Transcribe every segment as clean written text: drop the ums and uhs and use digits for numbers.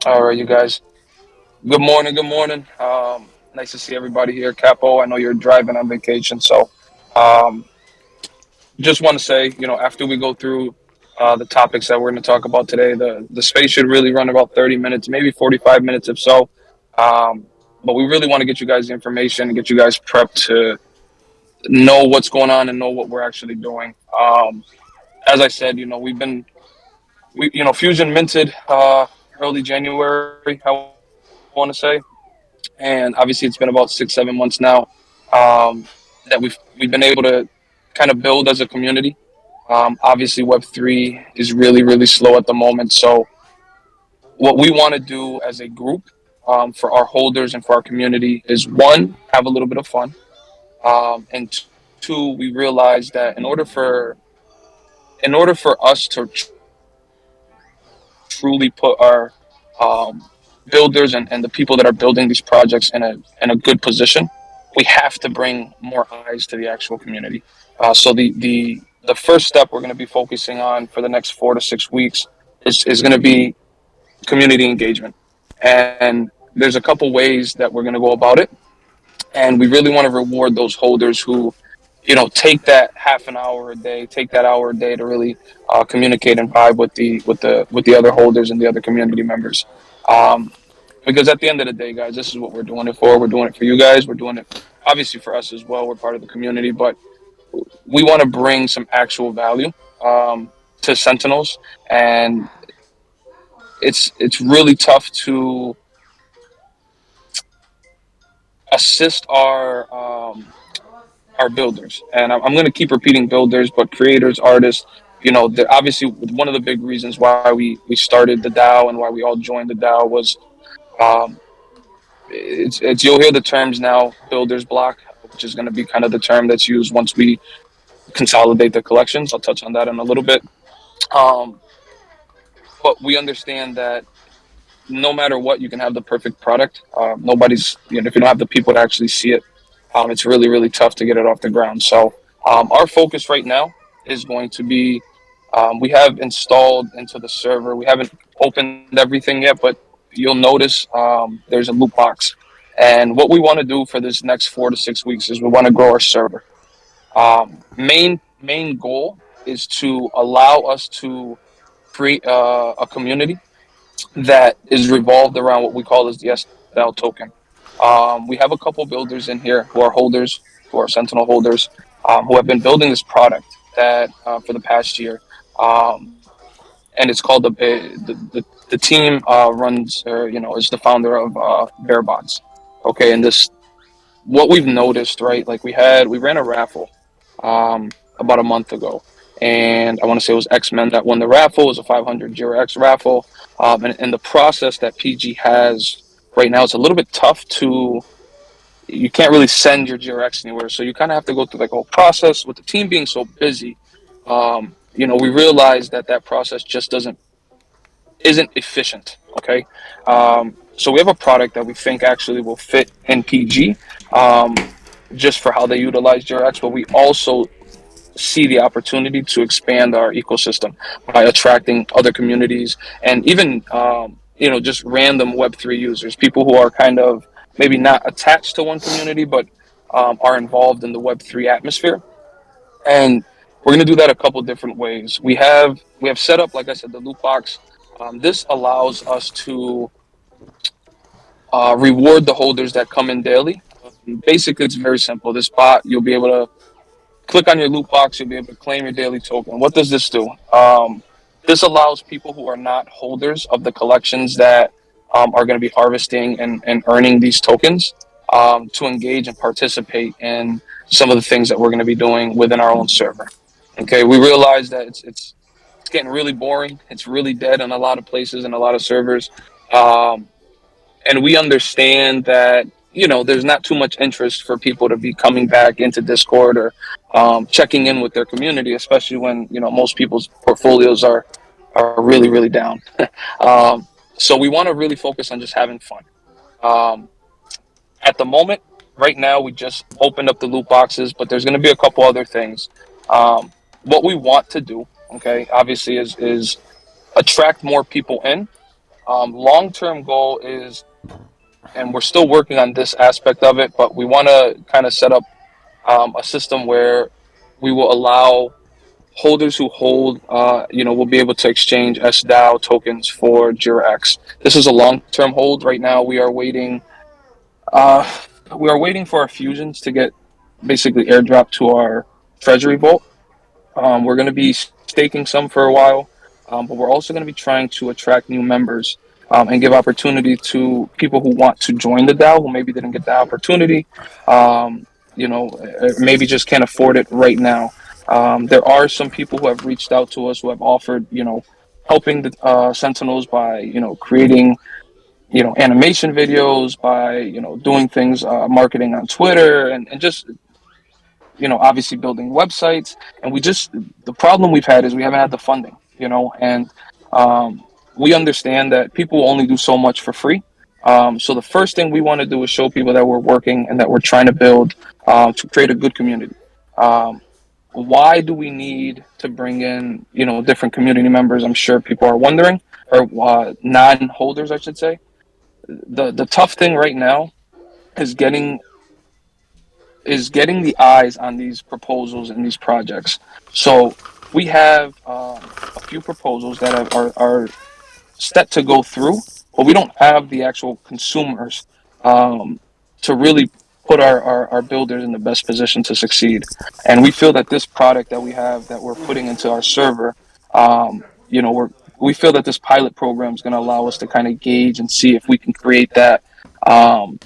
All right, you guys. Good morning. Good morning. Nice to see everybody here. Capo, I know you're driving on vacation, so um, just want to say, after we go through the topics that we're going to talk about today, the space should really run about 30 minutes, maybe 45 minutes if so. Um, but we really want to get you guys the information and get you guys prepped to know what's going on and know what we're actually doing. As I said, Fusion minted early January, I want to say. And obviously it's been about 6 7 months now um, that we've been able to kind of build as a community. Obviously Web3 is really slow at the moment, so what we want to do as a group, for our holders and for our community, is one, have a little bit of fun, and two, we realize that in order for us to truly put our um, builders and the people that are building these projects in a good position, we have to bring more eyes to the actual community. So the first step we're going to be focusing on for the next 4 to 6 weeks is going to be community engagement, and there's a couple ways that we're going to go about it, and we really want to reward those holders who take that half an hour a day, take that hour a day to really communicate and vibe with the other holders and the other community members. Um, because at the end of the day, guys, this is what we're doing it for. We're doing it for you guys. We're doing it obviously for us as well. We're part of the community, but we want to bring some actual value um, to Sentinels, and it's really tough to assist our builders. And I'm going to keep repeating builders, but creators, artists. Obviously one of the big reasons why we started the DAO and why we all joined the DAO was um, it's you'll hear the terms now, builders block, which is going to be kind of the term that's used once we consolidate the collections. I'll touch on that in a little bit. Um, but we understand that no matter what, you can have the perfect product. If you don't have the people to actually see it, it's really tough to get it off the ground. So our focus right now is going to be we have installed into the server. We haven't opened everything yet, but you'll notice there's a loot box. And what we want to do for this next 4 to 6 weeks is we want to grow our server. Main goal is to allow us to create a community that is revolved around what we call as the SDAO token. We have a couple builders in here who are holders, who are Sentinel holders, who have been building this product that for the past year, and it's called the team runs or is the founder of BearBots. Okay, and this what we've noticed, right? Like we ran a raffle about a month ago, and I want to say it was X Men that won the raffle. It was a 500 Jira X raffle, and the process that PG has right now, it's a little bit tough to. You can't really send your Jira X anywhere, so you kind of have to go through like a whole process. With the team being so busy, we realized that process just doesn't isn't efficient. Okay, so we have a product that we think actually will fit in PG, um, just for how they utilize Jira X, but we also see the opportunity to expand our ecosystem by attracting other communities and even just random Web3 users, people who are kind of maybe not attached to one community but are involved in the Web3 atmosphere. And we're going to do that a couple different ways. We have set up, like I said, the loot box. This allows us to reward the holders that come in daily. Basically, it's very simple. This bot, you'll be able to click on your loot box, you'll be able to claim your daily token. What does this do? This allows people who are not holders of the collections that are going to be harvesting and earning these tokens to engage and participate in some of the things that we're going to be doing within our own server. Okay, we realize that it's getting really boring. It's really dead in a lot of places and a lot of servers. Um, and we understand that there's not too much interest for people to be coming back into Discord or checking in with their community, especially when most people's portfolios are really down. um, so we want to really focus on just having fun. um, at the moment, right now, we just opened up the loot boxes, but there's going to be a couple other things. What we want to do, okay, obviously is attract more people in, Long-term goal is, and we're still working on this aspect of it, but we want to kind of set up a system where we will allow holders who hold, will be able to exchange SDAO tokens for JiraX. This is a long-term hold. Right now, uh, we are waiting for our fusions to get basically airdropped to our treasury vault. We're going to be staking some for a while, but we're also going to be trying to attract new members and give opportunity to people who want to join the DAO who maybe didn't get the opportunity, um, maybe just can't afford it right now. There are some people who have reached out to us who have offered, helping the Sentinels by, creating, animation videos, by, doing things, marketing on Twitter, and just obviously building websites. And the problem we've had is we haven't had the funding, and um, we understand that people will only do so much for free. So the first thing we want to do is show people that we're working and that we're trying to build to create a good community. Um, why do we need to bring in, different community members? I'm sure people are wondering, or non-holders, I should say. The tough thing right now is getting the eyes on these proposals and these projects. So we have a few proposals that are set to go through, but we don't have the actual consumers um, to really put our builders in the best position to succeed. And we feel that this product that we have that we're putting into our server, we feel that this pilot program is going to allow us to kind of gauge and see if we can create that um,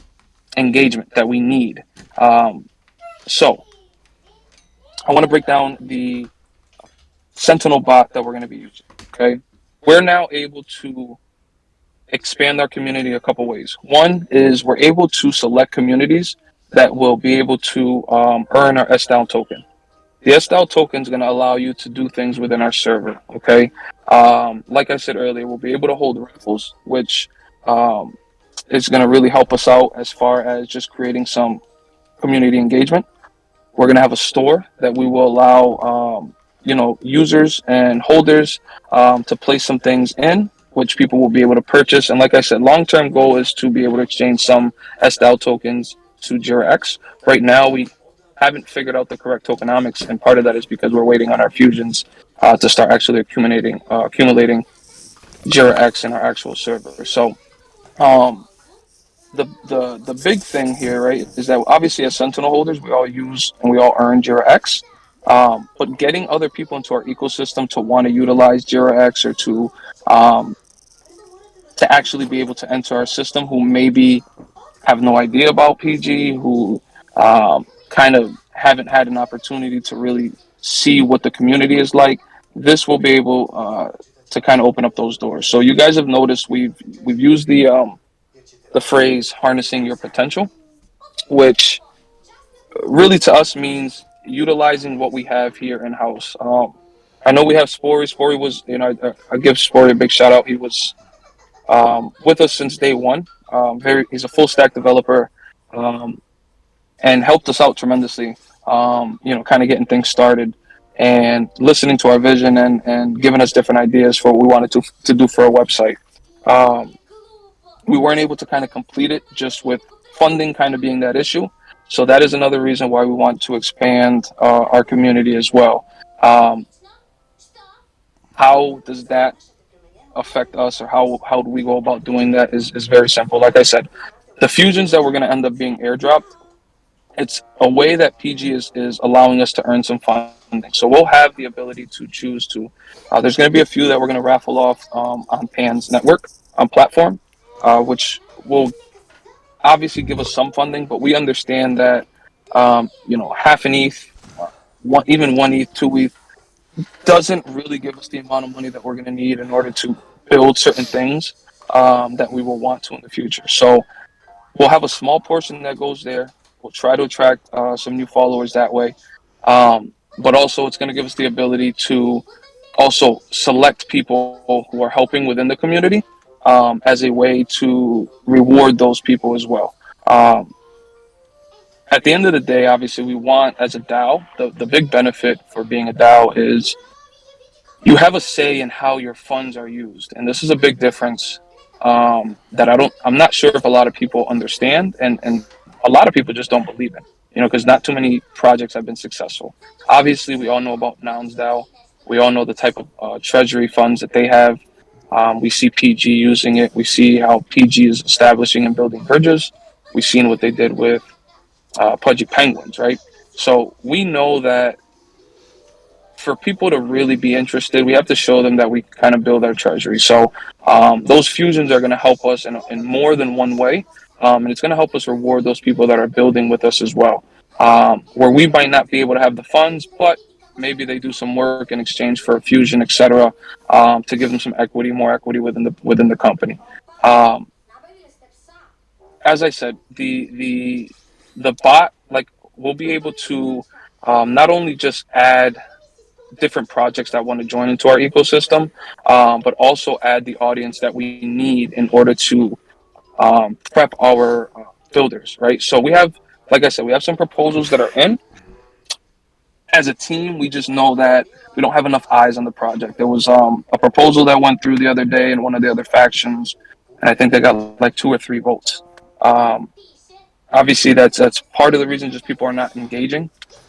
engagement that we need. So I want to break down the Sentinel bot that we're going to be using. Okay, we're now able to expand our community a couple ways. One is we're able to select communities that will be able to earn our SDAO token. The SDAO token is going to allow you to do things within our server. Okay, like I said earlier, we'll be able to hold raffles, which um, is going to really help us out as far as just creating some community engagement. We're going to have a store that we will allow, users and holders to place some things in, which people will be able to purchase. And like I said, long-term goal is to be able to exchange some SDAO tokens to JiraX. Right now, we haven't figured out the correct tokenomics, and part of that is because we're waiting on our fusions to start actually accumulating JiraX in our actual server. So um, the big thing here, right, is that obviously as Sentinel holders, we all use and we all earn JiraX. But getting other people into our ecosystem to want to utilize JiraX or um, to actually be able to enter our system, who maybe have no idea about PG, who kind of haven't had an opportunity to really see what the community is like, this will be able to kind of open up those doors. So you guys have noticed we've used the phrase harnessing your potential, which really to us means utilizing what we have here in house. I know we have Spory. Spory was, I give Spory a big shout out. He was with us since day one. He's a full stack developer um, and helped us out tremendously. Kind of getting things started and listening to our vision and giving us different ideas for what we wanted to do for our website. Um, we weren't able to kind of complete it just with funding kind of being that issue. So that is another reason why we want to expand our community as well. Um, how does that affect us, or how do we go about doing that? Is very simple. Like I said, the fusions that we're going to end up being airdropped, it's a way that PG is allowing us to earn some funding. So we'll have the ability to choose to. There's going to be a few that we're going to raffle off on Pan's network platform, which will obviously give us some funding, but we understand that half an ETH, even one ETH, two ETH doesn't really give us the amount of money that we're going to need in order to build certain things that we will want to in the future. So we'll have a small portion that goes there. We'll try to attract some new followers that way, but also it's going to give us the ability to also select people who are helping within the community as a way to reward those people as well. Um, at the end of the day, obviously, we want as a DAO, the big benefit for being a DAO is you have a say in how your funds are used. And this is a big difference that I'm not sure if a lot of people understand, and a lot of people just don't believe in. Because not too many projects have been successful. Obviously, we all know about Nounsdale. We all know the type of treasury funds that they have. We see PG using it. We see how PG is establishing and building bridges. We've seen what they did with Pudgy Penguins, right? So we know that for people to really be interested, we have to show them that we kind of build our treasury. So those fusions are going to help us in more than one way, and it's going to help us reward those people that are building with us as well. Where we might not be able to have the funds, but maybe they do some work in exchange for a fusion, etc., to give them some equity, more equity within the company. Um, as I said, the bot, like, we'll be able to not only just add different projects that want to join into our ecosystem, but also add the audience that we need in order to prep our builders, right? So we have, like I said, we have some proposals that are in. As a team, we just know that we don't have enough eyes on the project. There was a proposal that went through the other day in one of the other factions, and I think they got like 2 or 3 votes. Um, Obviously, that's part of the reason just people are not engaging,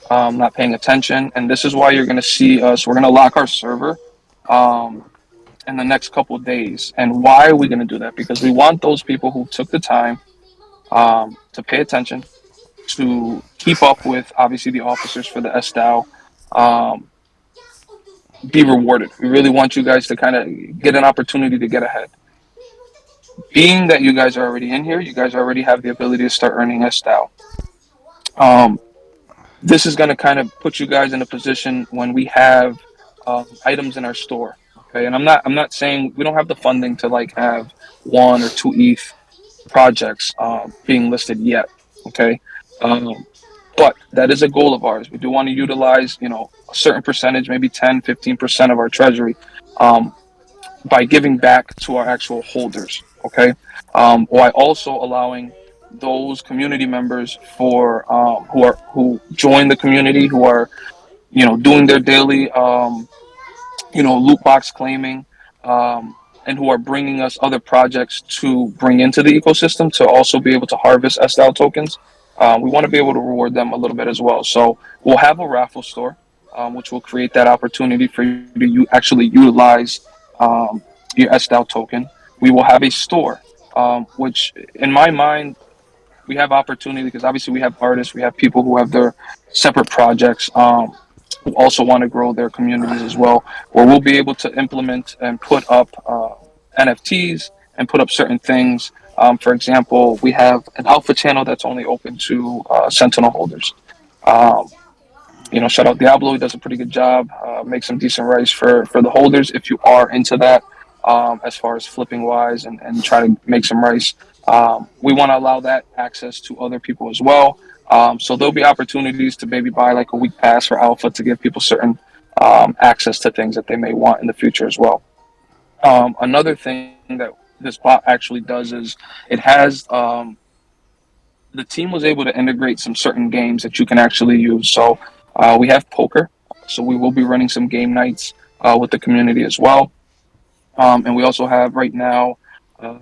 not paying attention, and this is why you're going to see us. We're going to lock our server um, in the next couple of days. And why are we going to do that? Because we want those people who took the time to pay attention, to keep up with obviously the officers for the SDAO, um, be rewarded. We really want you guys to kind of get an opportunity to get ahead. Being that you guys are already in here, you guys already have the ability to start earning SDAO. Um, this is going to kind of put you guys in a position when we have items in our store. Okay, and I'm not saying we don't have the funding to like have 1 or 2 ETH projects being listed yet. Okay, um, but that is a goal of ours. We do want to utilize a certain percentage, maybe 10, 15% of our treasury, um, by giving back to our actual holders. Okay, while also allowing those community members for who join the community, who are doing their daily loot box claiming, and who are bringing us other projects to bring into the ecosystem to also be able to harvest SDAO tokens. We want to be able to reward them a little bit as well. So we'll have a raffle store, which will create that opportunity for you to actually utilize um, your SDAO token. We will have a store, which in my mind, we have opportunity because obviously we have artists, we have people who have their separate projects, who also want to grow their communities as well, where we'll be able to implement and put up NFTs and put up certain things. For example, we have an alpha channel that's only open to Sentinel holders. Um, Shout out Diablo. He does a pretty good job. Make some decent rice for the holders if you are into that. As far as flipping wise and try to make some rice, we want to allow that access to other people as well. So there'll be opportunities to maybe buy like a week pass for Alpha to give people certain access to things that they may want in the future as well. Another thing that this bot actually does is it has the team was able to integrate some certain games that you can actually use. So we have poker, so we will be running some game nights with the community as well. And we also have right now uh,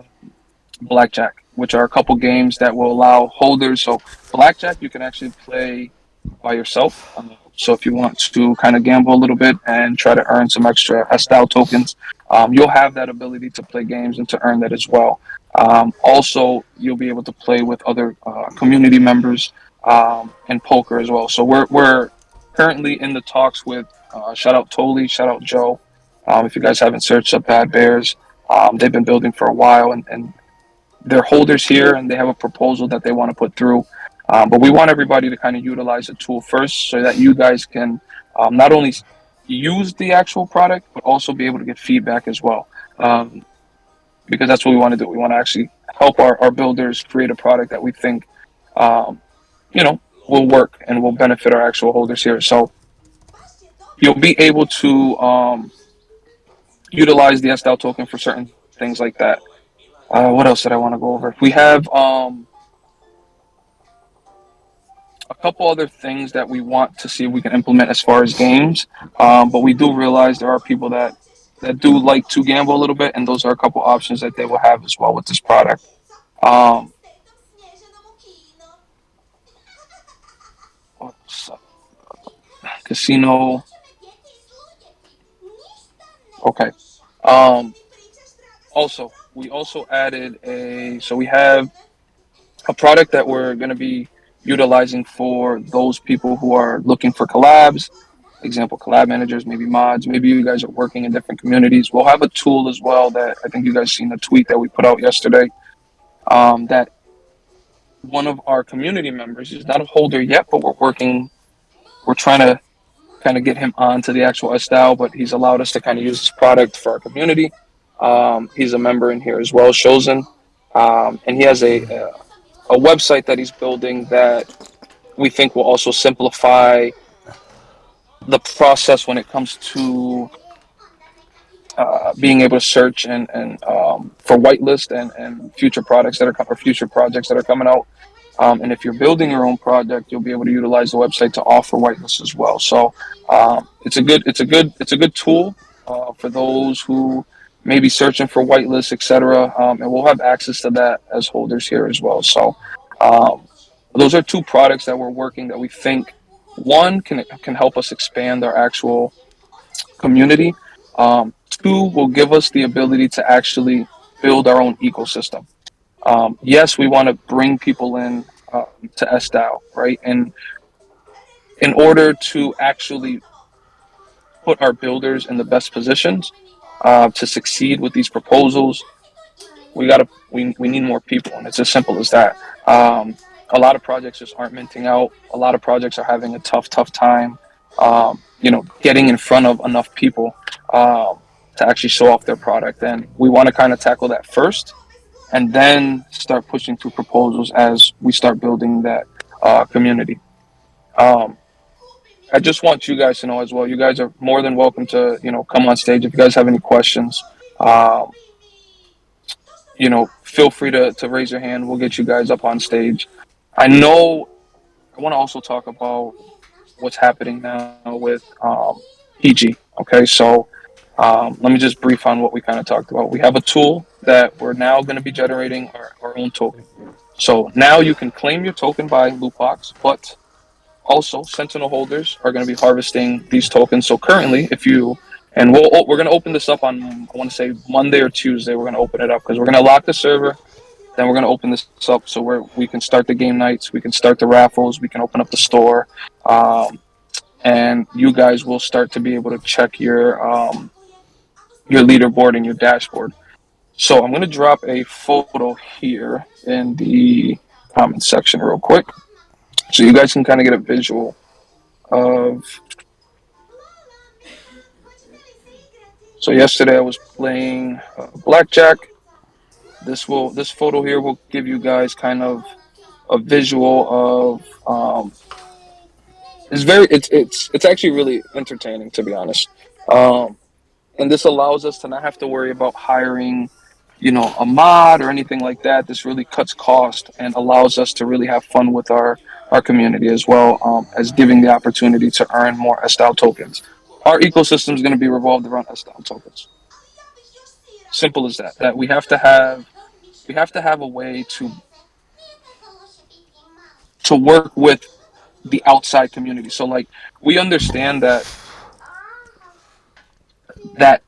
blackjack, which are a couple games that will allow holders. So blackjack, you can actually play by yourself. So if you want to kind of gamble a little bit and try to earn some extra style tokens, you'll have that ability to play games and to earn that as well. Also, you'll be able to play with other community members in poker as well. So we're currently in the talks with shout out Toli, shout out Joe. If you guys haven't searched up Bad Bears, they've been building for a while, and they're holders here and they have a proposal that they want to put through. But we want everybody to kind of utilize the tool first so that you guys can not only use the actual product, but also be able to get feedback as well. Because that's what we want to do. We want to actually help our builders create a product that we think, um, you know, will work and will benefit our actual holders here. So you'll be able to utilize the SDAO token for certain things like that. What else did I want to go over? We have a couple other things that we want to see if we can implement as far as games. But we do realize there are people that that do like to gamble a little bit, and those are a couple options that they will have as well with this product. Um, what's up? Casino. Okay. Um, Also, we also added so we have a product that we're going to be utilizing for those people who are looking for collabs. Example, collab managers, maybe mods, maybe you guys are working in different communities. We'll have a tool as well that I think you guys seen the tweet that we put out yesterday. That one of our community members is not a holder yet, but we're trying to kind of get him onto the actual Estelle, but he's allowed us to kind of use this product for our community. He's a member in here as well, Shozen. And he has a website that he's building that we think will also simplify the process when it comes to being able to search and for whitelist and future products that are or future projects that are coming out. And if you're building your own project, you'll be able to utilize the website to offer whitelist as well. So it's a good tool for those who may be searching for whitelist, etc. And we'll have access to that as holders here as well. So um, those are two products that we're working that we think one can help us expand our actual community. Two will give us the ability to actually build our own ecosystem. Yes, we want to bring people in to SDAO, right? And in order to actually put our builders in the best positions to succeed with these proposals, we need more people, and it's as simple as that. A lot of projects just aren't minting out. A lot of projects are having a tough time, getting in front of enough people to actually show off their product. And we want to kind of tackle that first, and then start pushing through proposals as we start building that community. Um, I just want you guys to know as well. You guys are more than welcome to come on stage if you guys have any questions. Um, feel free to raise your hand. We'll get you guys up on stage. I know I want to also talk about what's happening now with PG. Okay, so let me just brief on what we kind of talked about. We have a tool that we're now going to be generating our own token. So now you can claim your token by Lootbox, but also Sentinel holders are going to be harvesting these tokens. So currently, if you and we're going to open this up on I want to say Monday or Tuesday. We're going to open it up because we're going to lock the server. Then we're going to open this up so we can start the game nights, we can start the raffles, we can open up the store, and you guys will start to be able to check your leaderboard and your dashboard. So I'm going to drop a photo here in the comment section real quick, so you guys can kind of get a visual of. So yesterday I was playing blackjack. This photo here will give you guys kind of a visual of it's actually really entertaining, to be honest. And this allows us to not have to worry about hiring a mod or anything like that. This really cuts cost and allows us to really have fun with our community as well, as giving the opportunity to earn more SDAO tokens. Our ecosystem is going to be revolved around SDAO tokens. Simple as that. That we have to have a way to work with the outside community. So like we understand that I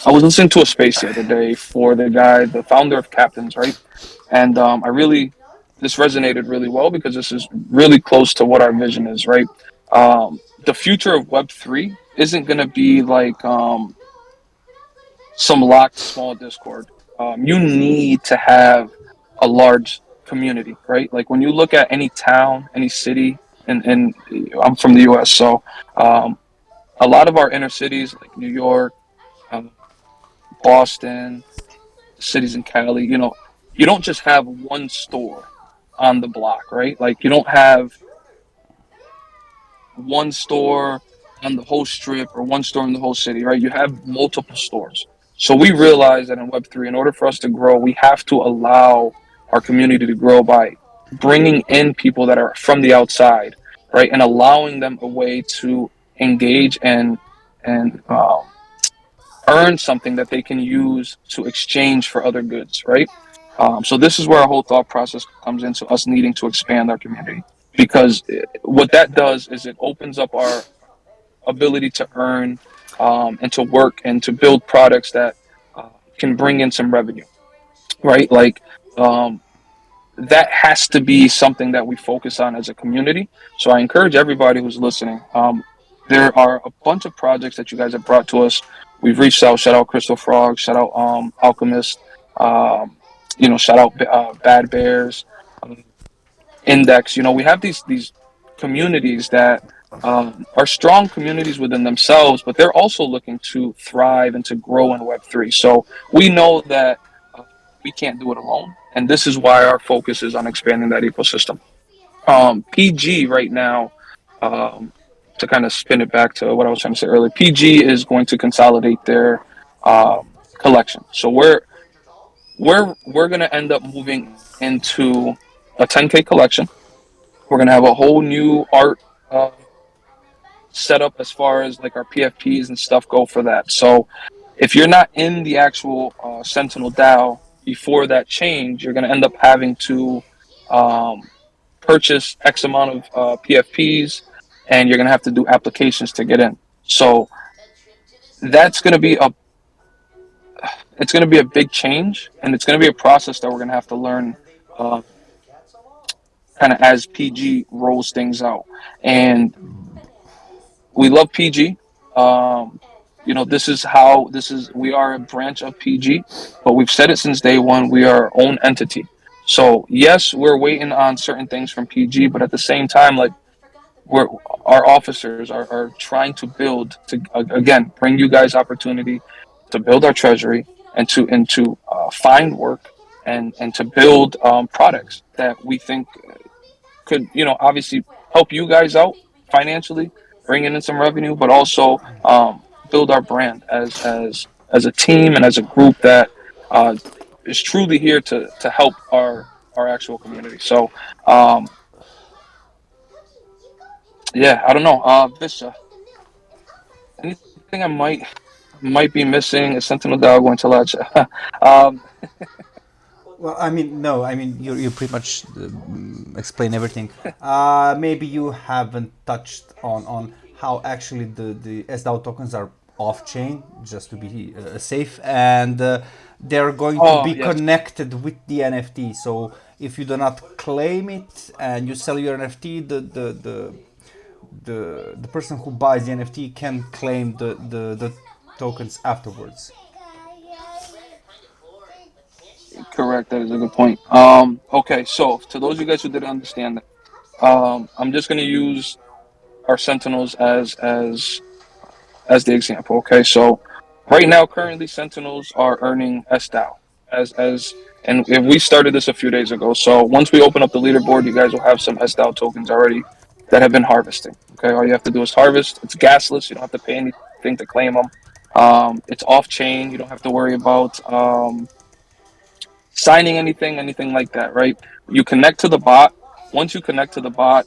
was listening to a space the other day for the founder of Captains, right? And this resonated really well because this is really close to what our vision is, right? The future of Web3 isn't going to be like some locked small Discord. You need to have a large community, right? Like when you look at any town, any city, and I'm from the U.S., so um, a lot of our inner cities, like New York, um, Boston, cities in Cali, you don't just have one store on the block, right? Like you don't have one store on the whole strip or one store in the whole city, right? You have multiple stores. So we realize that in Web3, in order for us to grow, we have to allow our community to grow by bringing in people that are from the outside, right? And allowing them a way to engage and earn something that they can use to exchange for other goods, right? So this is where our whole thought process comes into us needing to expand our community, because what that does is it opens up our ability to earn, and to work and to build products that can bring in some revenue, right? Like, um, that has to be something that we focus on as a community. So I encourage everybody who's listening. There are a bunch of projects that you guys have brought to us. We've reached out. Shout out Crystal Frog. Shout out Alchemist. Um, shout out Bad Bears. um, Index. We have these communities that are strong communities within themselves, but they're also looking to thrive and to grow in Web3. So we know that we can't do it alone, and this is why our focus is on expanding that ecosystem. PG right now, um, to kind of spin it back to what I was trying to say earlier, PG is going to consolidate their collection. So we're going to end up moving into a 10K collection. We're gonna have a whole new art uh, setup as far as like our PFPs and stuff go for that. So if you're not in the actual Sentinel DAO before that change, you're gonna end up having to um, purchase X amount of PFPs, and you're gonna have to do applications to get in. So that's gonna be a it's gonna be a big change, and it's gonna be a process that we're gonna have to learn. Uh, Kind of as PG rolls things out, and we love PG. Um, we are a branch of PG, but we've said it since day one. We are our own entity. So yes, we're waiting on certain things from PG, but at the same time, like we're our officers are trying to build to again bring you guys opportunity to build our treasury and to find work and to build products that we think could obviously help you guys out financially, bringing in some revenue, but also build our brand as a team and as a group that uh, is truly here to help our actual community. So yeah, I don't know, Visha, anything I might be missing? Is Sentinel Dog going to let you? um, Well, I mean, no, I mean, you pretty much explain everything. Maybe you haven't touched on how actually the SDAO tokens are off chain, just to be safe, and they're going to oh be yes. connected with the NFT. So if you do not claim it and you sell your NFT, the person who buys the NFT can claim the tokens afterwards. Correct. That is a good point. Okay, so to those of you guys who didn't understand that, I'm just going to use our Sentinels as the example. Okay, so right now, currently, Sentinels are earning SDAO and if we started this a few days ago. So once we open up the leaderboard, you guys will have some SDAO tokens already that have been harvesting. Okay, all you have to do is harvest. It's gasless. You don't have to pay anything to claim them. It's off chain. You don't have to worry about signing anything like that, right? You connect to the bot. Once you connect to the bot,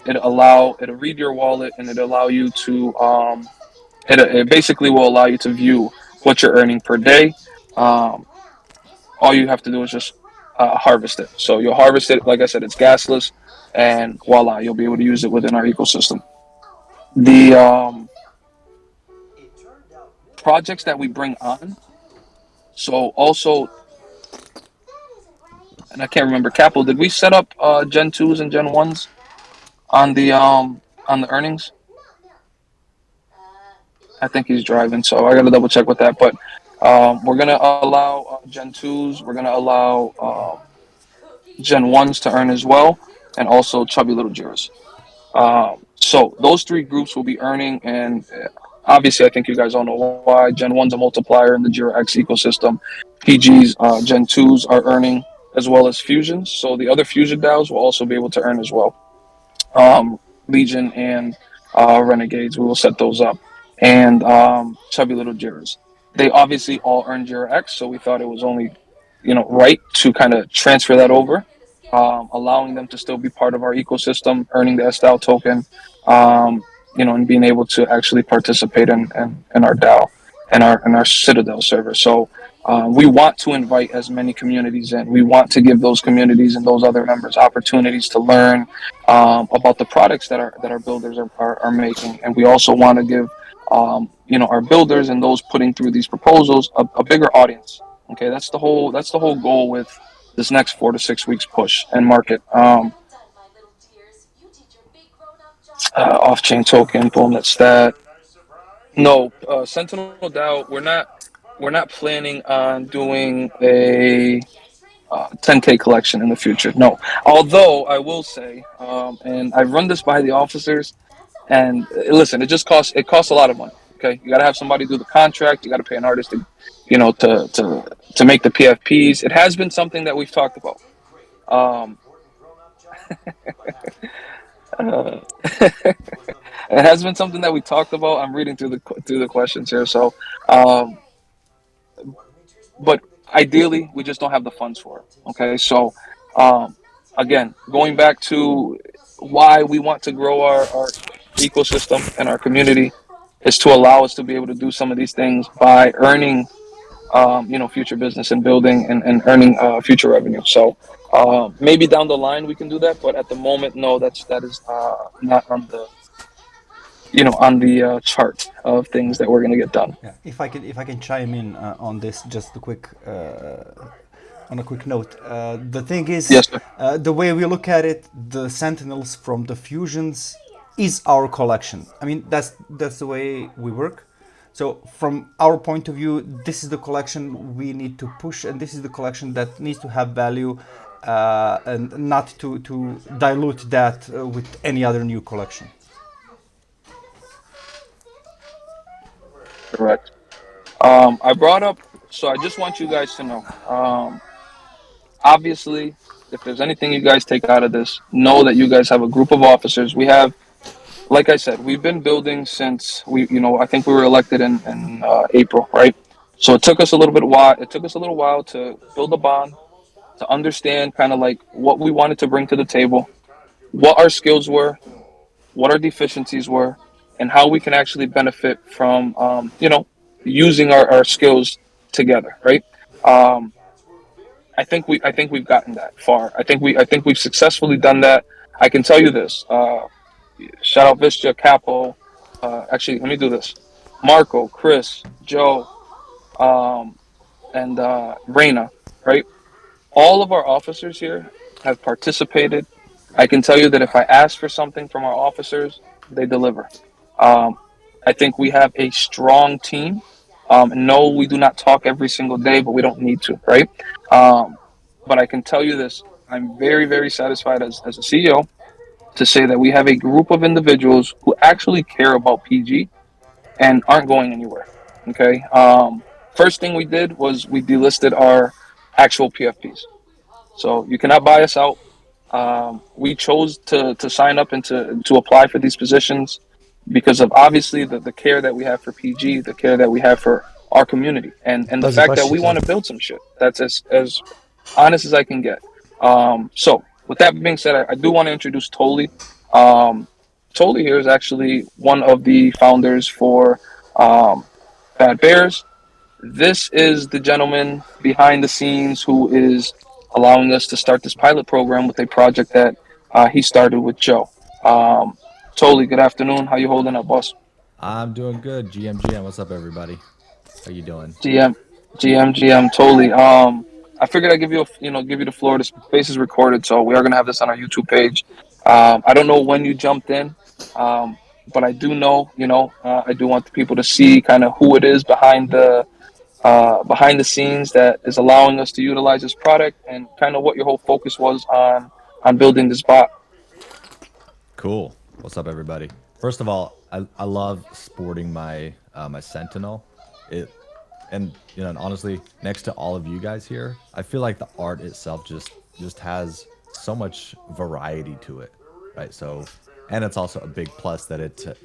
it'll read your wallet and it'll allow you to it basically will allow you to view what you're earning per day. Um, all you have to do is just harvest it. So you'll harvest it. Like I said, it's gasless, and voila, you'll be able to use it within our ecosystem. The projects that we bring on. So also, and I can't remember, Capital. Did we set up Gen twos and Gen ones on the earnings? I think he's driving, so I got to double check with that. But we're gonna allow Gen twos. We're gonna allow Gen ones to earn as well, and also chubby little Jiras. So those three groups will be earning, and obviously, I think you guys all know why. Gen one's a multiplier in the Jira X ecosystem. PG's Gen twos are earning as well as fusions. So the other fusion DAOs will also be able to earn as well. Legion and Renegades. We will set those up, and Chubby Little Jiras. They obviously all earn Jira X, so we thought it was only right to kind of transfer that over, allowing them to still be part of our ecosystem, earning the SDAO token. Um, and being able to actually participate in our DAO and our Citadel server. So we want to invite as many communities in. We want to give those communities and those other members opportunities to learn about the products that our builders are making, and we also want to give our builders and those putting through these proposals a bigger audience. Okay, that's the whole goal with this next 4 to 6 weeks push and market. Off-chain token, boom, that's that. No, Sentinel DAO, we're not planning on doing a 10K collection in the future. No, although I will say, and I've run this by the officers, and listen, it costs a lot of money. Okay, you got to have somebody do the contract. You got to pay an artist to make the PFPs. It has been something that we've talked about. Um, uh, it has been something that we talked about. I'm reading through the questions here, so um, but ideally, we just don't have the funds for it. Okay, so um, again, going back to why we want to grow our ecosystem and our community is to allow us to be able to do some of these things by earning, future business and building and earning future revenue. So maybe down the line we can do that, but at the moment, no, that is not on the chart of things that we're going to get done. Yeah, if I can chime in on this, just a quick on a quick note. The thing is, Yes, sir. the way we look at it, the Sentinels from the fusions is our collection. I mean, that's the way we work. So from our point of view, this is the collection we need to push, and this is the collection that needs to have value, and not to dilute that with any other new collection. Correct. I brought up, so I just want you guys to know. Obviously, if there's anything you guys take out of this, know that you guys have a group of officers. We have, like I said, we've been building since I think we were elected in April, right? So it took us a little bit while. It took us a little while to build a bond, to understand kind of like what we wanted to bring to the table, what our skills were, what our deficiencies were, and how we can actually benefit from, using our skills together, right? Um, I think we've gotten that far. I think we've successfully done that. I can tell you this. Shout out Visca, Capo. Actually, let me do this. Marco, Chris, Joe, um, and Reina. Right. All of our officers here have participated. I can tell you that if I ask for something from our officers, they deliver. Um, I think we have a strong team. No, we do not talk every single day, but we don't need to, right? Um, but I can tell you this: I'm very, very satisfied as a CEO to say that we have a group of individuals who actually care about PG and aren't going anywhere. Okay. First thing we did was we delisted our actual PFPs. So you cannot buy us out. We chose to sign up and to apply for these positions because of obviously the care that we have for PG, the care that we have for our community, and the fact that we want to build some shit. That's as honest as I can get. So with that being said, I do want to introduce Toli. Um, Toli here is actually one of the founders for um, Bad Bears. This is the gentleman behind the scenes who is allowing us to start this pilot program with a project that he started with Joe. Um, Totally. Good afternoon. How you holding up, boss? I'm doing good. GMGM, what's up, everybody? How you doing? GM, GM. Totally. I figured I'd give you the floor. The space is recorded, so we are gonna have this on our YouTube page. I don't know when you jumped in, but I do know, I do want the people to see kind of who it is behind the scenes that is allowing us to utilize this product and kind of what your whole focus was on building this bot. Cool. What's up, everybody? First of all, I love sporting my Sentinel. It and honestly, next to all of you guys here, I feel like the art itself just has so much variety to it, right? So, and it's also a big plus that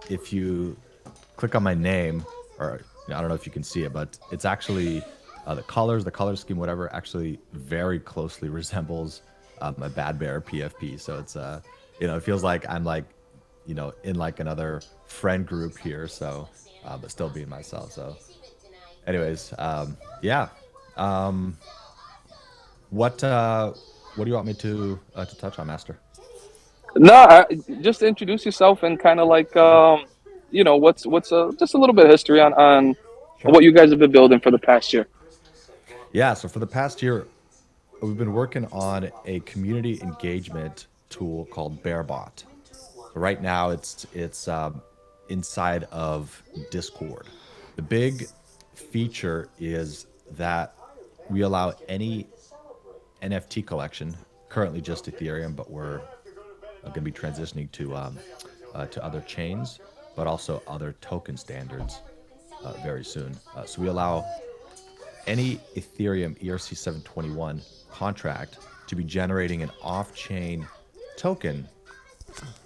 if you click on my name, or I don't know if you can see it, but it's actually the color scheme, whatever, actually very closely resembles a Bad Bear PFP. So it's it feels like I'm like in like another friend group here. So, but still being myself. So, anyways, yeah. Um, what do you want me to touch on, Master? No, just introduce yourself and kind of like what's just a little bit of history on Sure. what you guys have been building for the past year. Yeah. So for the past year, we've been working on a community engagement tool called BearBot. Right now, it's inside of Discord. The big feature is that we allow any NFT collection, currently just Ethereum, but we're going to be transitioning to other chains, but also other token standards very soon. So we allow any Ethereum ERC-721 contract to be generating an off-chain token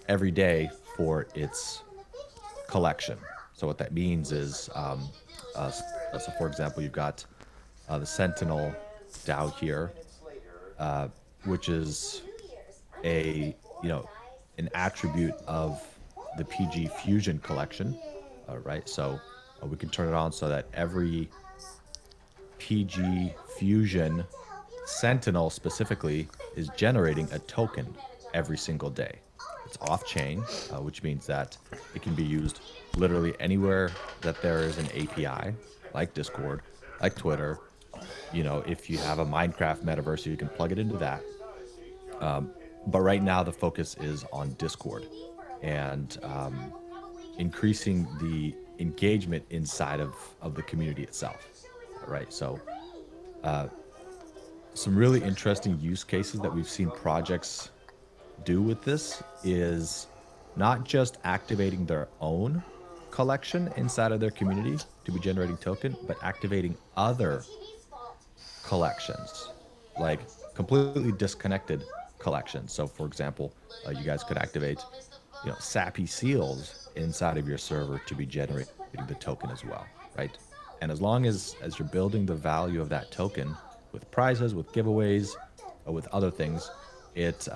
every day for its collection. So what that means is, so for example, you've got the Sentinel DAO here, which is a an attribute of the PG Fusion collection, right? So we can turn it on so that every PG Fusion Sentinel specifically is generating a token every single day. It's off chain, which means that it can be used literally anywhere that there is an API, like Discord, like Twitter. If you have a Minecraft metaverse, you can plug it into that. But right now, the focus is on Discord and increasing the engagement inside of the community itself, right? So some really interesting use cases that we've seen projects do with this is not just activating their own collection inside of their community to be generating token, but activating other collections, like completely disconnected collections. So, for example, you guys could activate, Sappy Seals inside of your server to be generating the token as well, right? And as long as you're building the value of that token with prizes, with giveaways, or with other things, it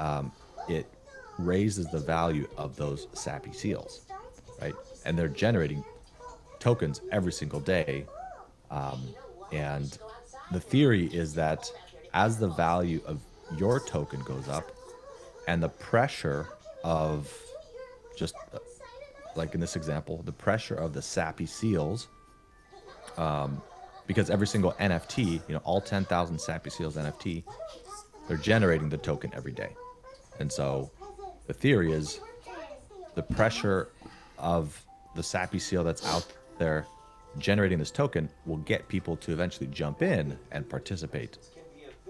raises the value of those Sappy Seals, right? And they're generating tokens every single day. And the theory is that as the value of your token goes up and the pressure of just like in this example, the pressure of the Sappy Seals, because every single NFT, all 10,000 Sappy Seals NFT, they're generating the token every day. And so the theory is the pressure of the Sappy Seal that's out there generating this token will get people to eventually jump in and participate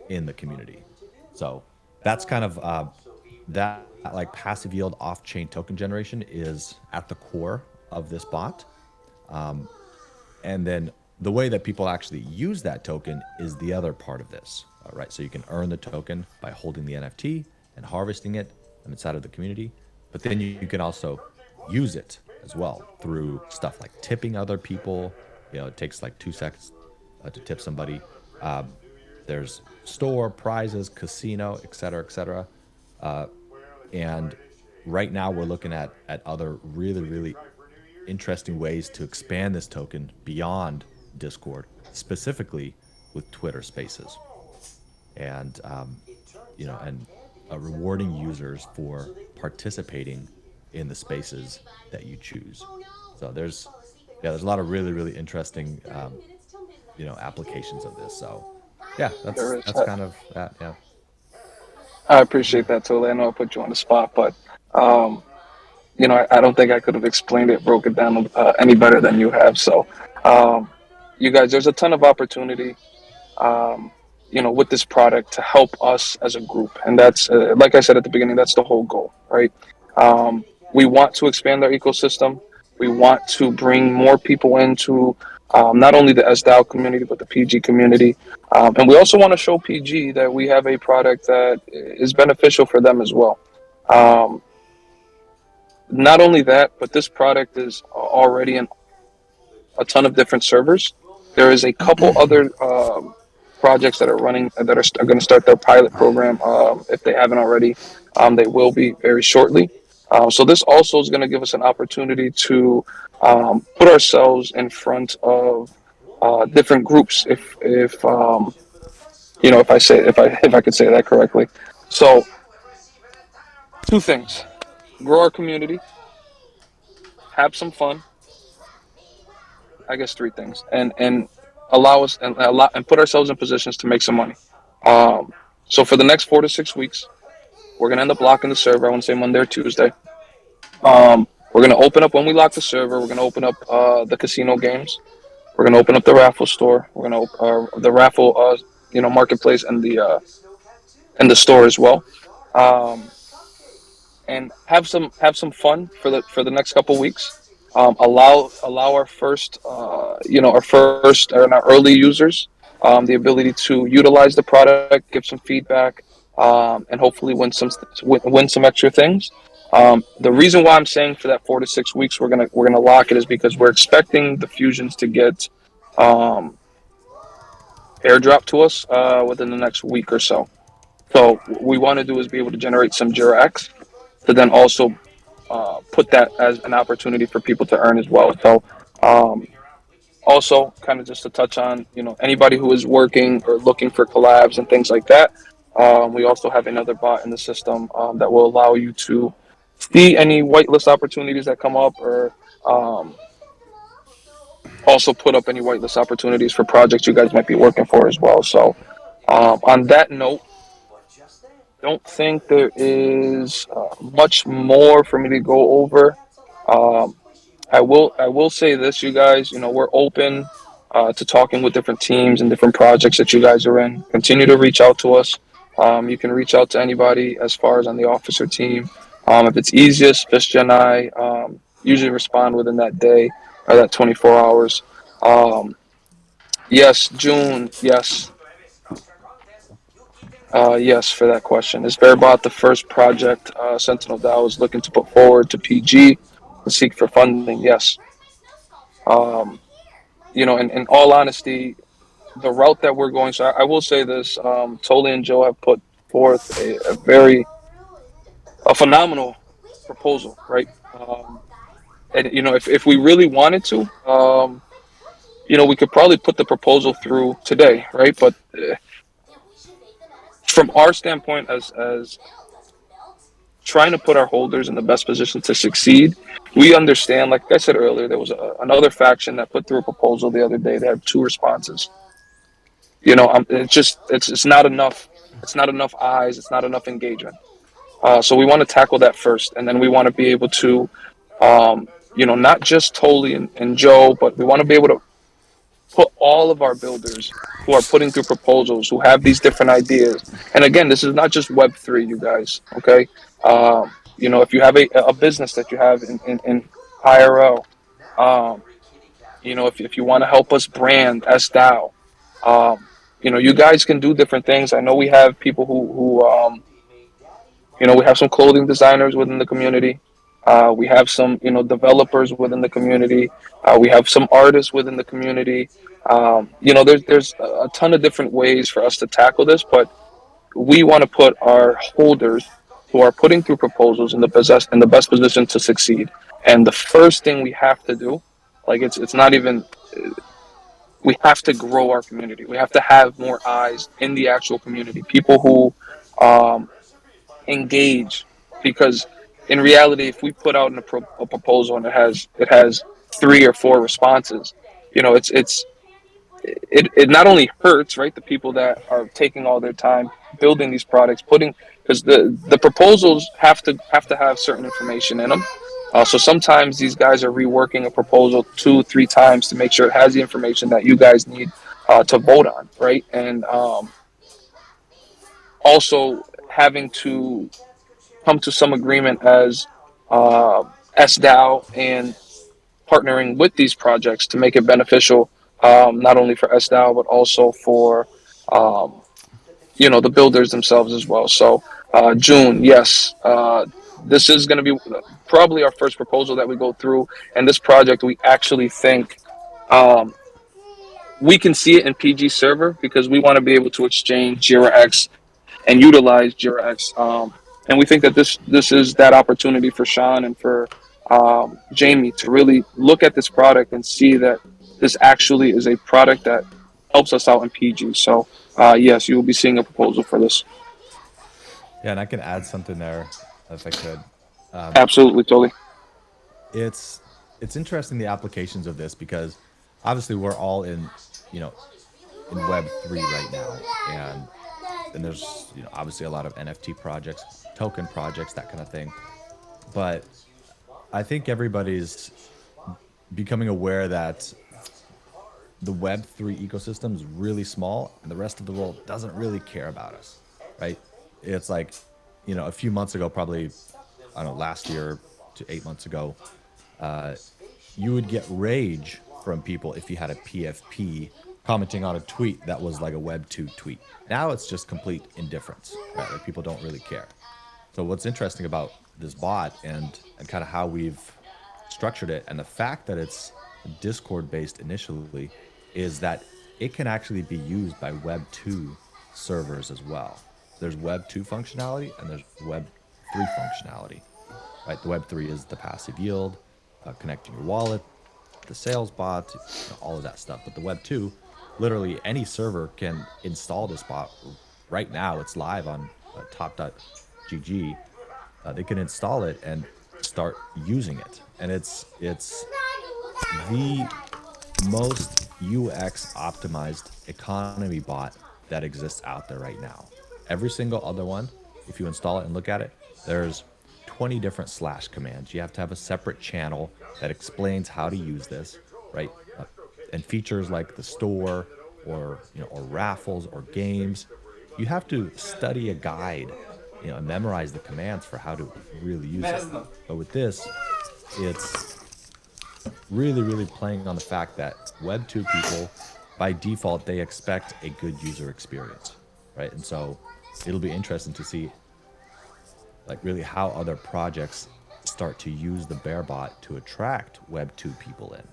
in the community. So that's kind of that like passive yield off-chain token generation is at the core of this bot. And then the way that people actually use that token is the other part of this, right? So you can earn the token by holding the NFT and harvesting it inside of the community, but then you can also use it as well through stuff like tipping other people. It takes like 2 seconds to tip somebody. There's store, prizes, casino, et cetera, et cetera. And right now we're looking at other really, really interesting ways to expand this token beyond Discord, specifically with Twitter Spaces, and and rewarding users for participating in the spaces that you choose. So there's a lot of really, really interesting applications of this. So yeah, that's There is. that's kind of that. Yeah. I appreciate that totally. I know I put you on the spot, but I don't think I could have explained it, broke it down any better than you have. So, um, you guys, there's a ton of opportunity, with this product to help us as a group, and that's like I said at the beginning, that's the whole goal, right? We want to expand our ecosystem. We want to bring more people into not only the SDAO community but the PG community, and we also want to show PG that we have a product that is beneficial for them as well. Um, Not only that, but this product is already in a ton of different servers. There is a couple other projects that are running that are going to start their pilot program. If they haven't already, they will be very shortly. So this also is going to give us an opportunity to put ourselves in front of different groups. If if I could say that correctly. So two things: grow our community, have some fun. I guess three things, and allow and put ourselves in positions to make some money. Um, so for the next 4 to 6 weeks, we're gonna end up locking the server. I want to say Monday or Tuesday. We're gonna open up when we lock the server. We're gonna open up the casino games. We're gonna open up the raffle store. We're gonna the raffle marketplace and the store as well. Um, and have some fun for the next couple weeks. Allow our first our first and our early users the ability to utilize the product, give some feedback, and hopefully win some extra things. The reason why I'm saying for that 4 to 6 weeks we're gonna lock it is because we're expecting the fusions to get um, airdrop to us within the next week or so. So what we want to do is be able to generate some Jira X to then also put that as an opportunity for people to earn as well. So um, also kind of just to touch on anybody who is working or looking for collabs and things like that. We also have another bot in the system that will allow you to see any whitelist opportunities that come up or um, also put up any whitelist opportunities for projects you guys might be working for as well. So on that note, don't think there is much more for me to go over. Um, I will say this, you guys. We're open to talking with different teams and different projects that you guys are in. Continue to reach out to us. You can reach out to anybody as far as on the officer team. If it's easiest, Fishja and I usually respond within that day or that 24 hours. Um, yes, June. Yes, yes, for that question. Is Bearbot the first project Sentinel DAO is looking to put forward to PG to seek for funding? Yes. Um, in all honesty, the route that we're going. So I will say this: Tolly and Joe have put forth a phenomenal proposal, right? And if we really wanted to, we could probably put the proposal through today, right? But from our standpoint, as trying to put our holders in the best position to succeed, we understand. Like I said earlier, there was another faction that put through a proposal the other day. They had two responses. It's not enough. It's not enough eyes. It's not enough engagement. So we want to tackle that first, and then we want to be able to, not just Tolly and Joe, but we want to be able to put all of our builders who are putting through proposals, who have these different ideas. And again, this is not just Web3, you guys. Okay, if you have a business that you have in IRL, if you want to help us brand SDAO, you guys can do different things. I know we have people who we have some clothing designers within the community. We have some, developers within the community. We have some artists within the community. There's a ton of different ways for us to tackle this, but we want to put our holders who are putting through proposals in the best position to succeed. And the first thing we have to do, like it's not even, we have to grow our community. We have to have more eyes in the actual community, people who engage, because in reality, if we put out a proposal and it has 3 or 4 responses, it not only hurts, right, the people that are taking all their time building these products, putting, because the proposals have to have certain information in them. So sometimes these guys are reworking a proposal 2 3 times to make sure it has the information that you guys need to vote on, right? And also having to come to some agreement as SDAO and partnering with these projects to make it beneficial, not only for SDAO but also for um, the builders themselves as well. So June, yes, this is going to be probably our first proposal that we go through, and this project we actually think um, we can see it in PG server because we want to be able to exchange Jira X and utilize Jira X And we think that this is that opportunity for Sean and for Jamie to really look at this product and see that this actually is a product that helps us out in PG. So yes, you will be seeing a proposal for this. Yeah, and I can add something there if I could. Absolutely, totally. it's it's interesting the applications of this because obviously we're all in, you know, in Web3 right now, and there's, you know, obviously a lot of NFT projects, token projects, that kind of thing. But I think everybody's becoming aware that the Web3 ecosystem is really small and the rest of the world doesn't really care about us, right? It's like, you know, a few months ago, probably, I don't know, last year to 8 months ago, you would get rage from people if you had a PFP commenting on a tweet that was like a Web2 tweet. Now it's just complete indifference, right? Like people don't really care. So what's interesting about this bot and kind of how we've structured it and the fact that it's Discord based initially is that it can actually be used by Web 2 servers as well. There's Web 2 functionality and there's Web 3 functionality. Right, the Web 3 is the passive yield, connecting your wallet, the sales bot, you know, all of that stuff. But the Web 2, literally any server can install this bot right now. It's live on top.gg. They can install it and start using it, and it's the most UX optimized economy bot that exists out there right now. Every single other one, if you install it and look at it, there's 20 different slash commands. You have to have a separate channel that explains how to use this, right? And features like the store or, you know, or raffles or games. You have to study a guide, you know, and memorize the commands for how to really use it. But with this, it's really, really playing on the fact that Web 2 people, by default, they expect a good user experience, right? And so it'll be interesting to see, like, really how other projects start to use the Bearbot to attract Web 2 people in,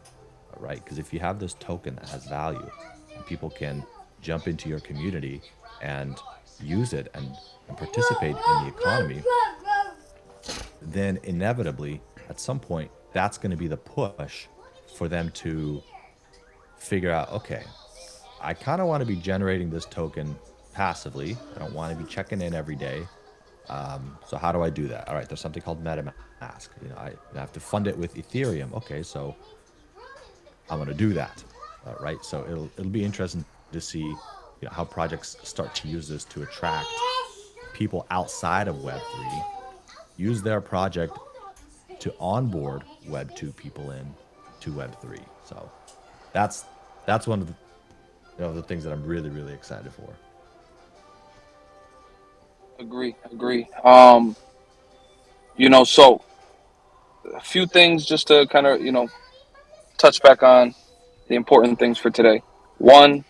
right? Because if you have this token that has value, and people can jump into your community and use it and participate in the economy, then inevitably, at some point, that's going to be the push for them to figure out, okay, I kind of want to be generating this token passively. I don't want to be checking in every day. So how do I do that? All right, there's something called MetaMask. You know, I have to fund it with Ethereum. Okay, so I'm going to do that, right? So it'll be interesting to see, you know, how projects start to use this to attract people outside of Web3, use their project to onboard Web 2 people in to Web 3. So that's one of the, you know, the things that I'm really, really excited for. Agree. You know, so a few things just to kind of, you know, touch back on the important things for today. One,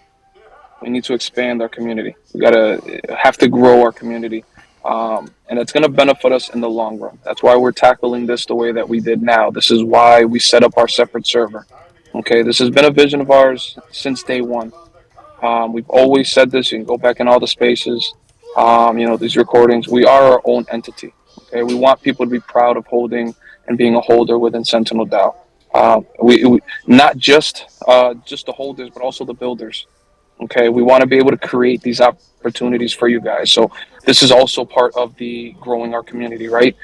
we need to expand our community. We gotta have to grow our community, and it's gonna benefit us in the long run. That's why we're tackling this the way that we did now. This is why we set up our separate server. Okay, this has been a vision of ours since day one. We've always said this. You can go back in all the spaces. You know, these recordings. We are our own entity. Okay, we want people to be proud of holding and being a holder within Sentinel DAO. We not just the holders, but also the builders. Okay, we want to be able to create these opportunities for you guys. So this is also part of the growing our community, right?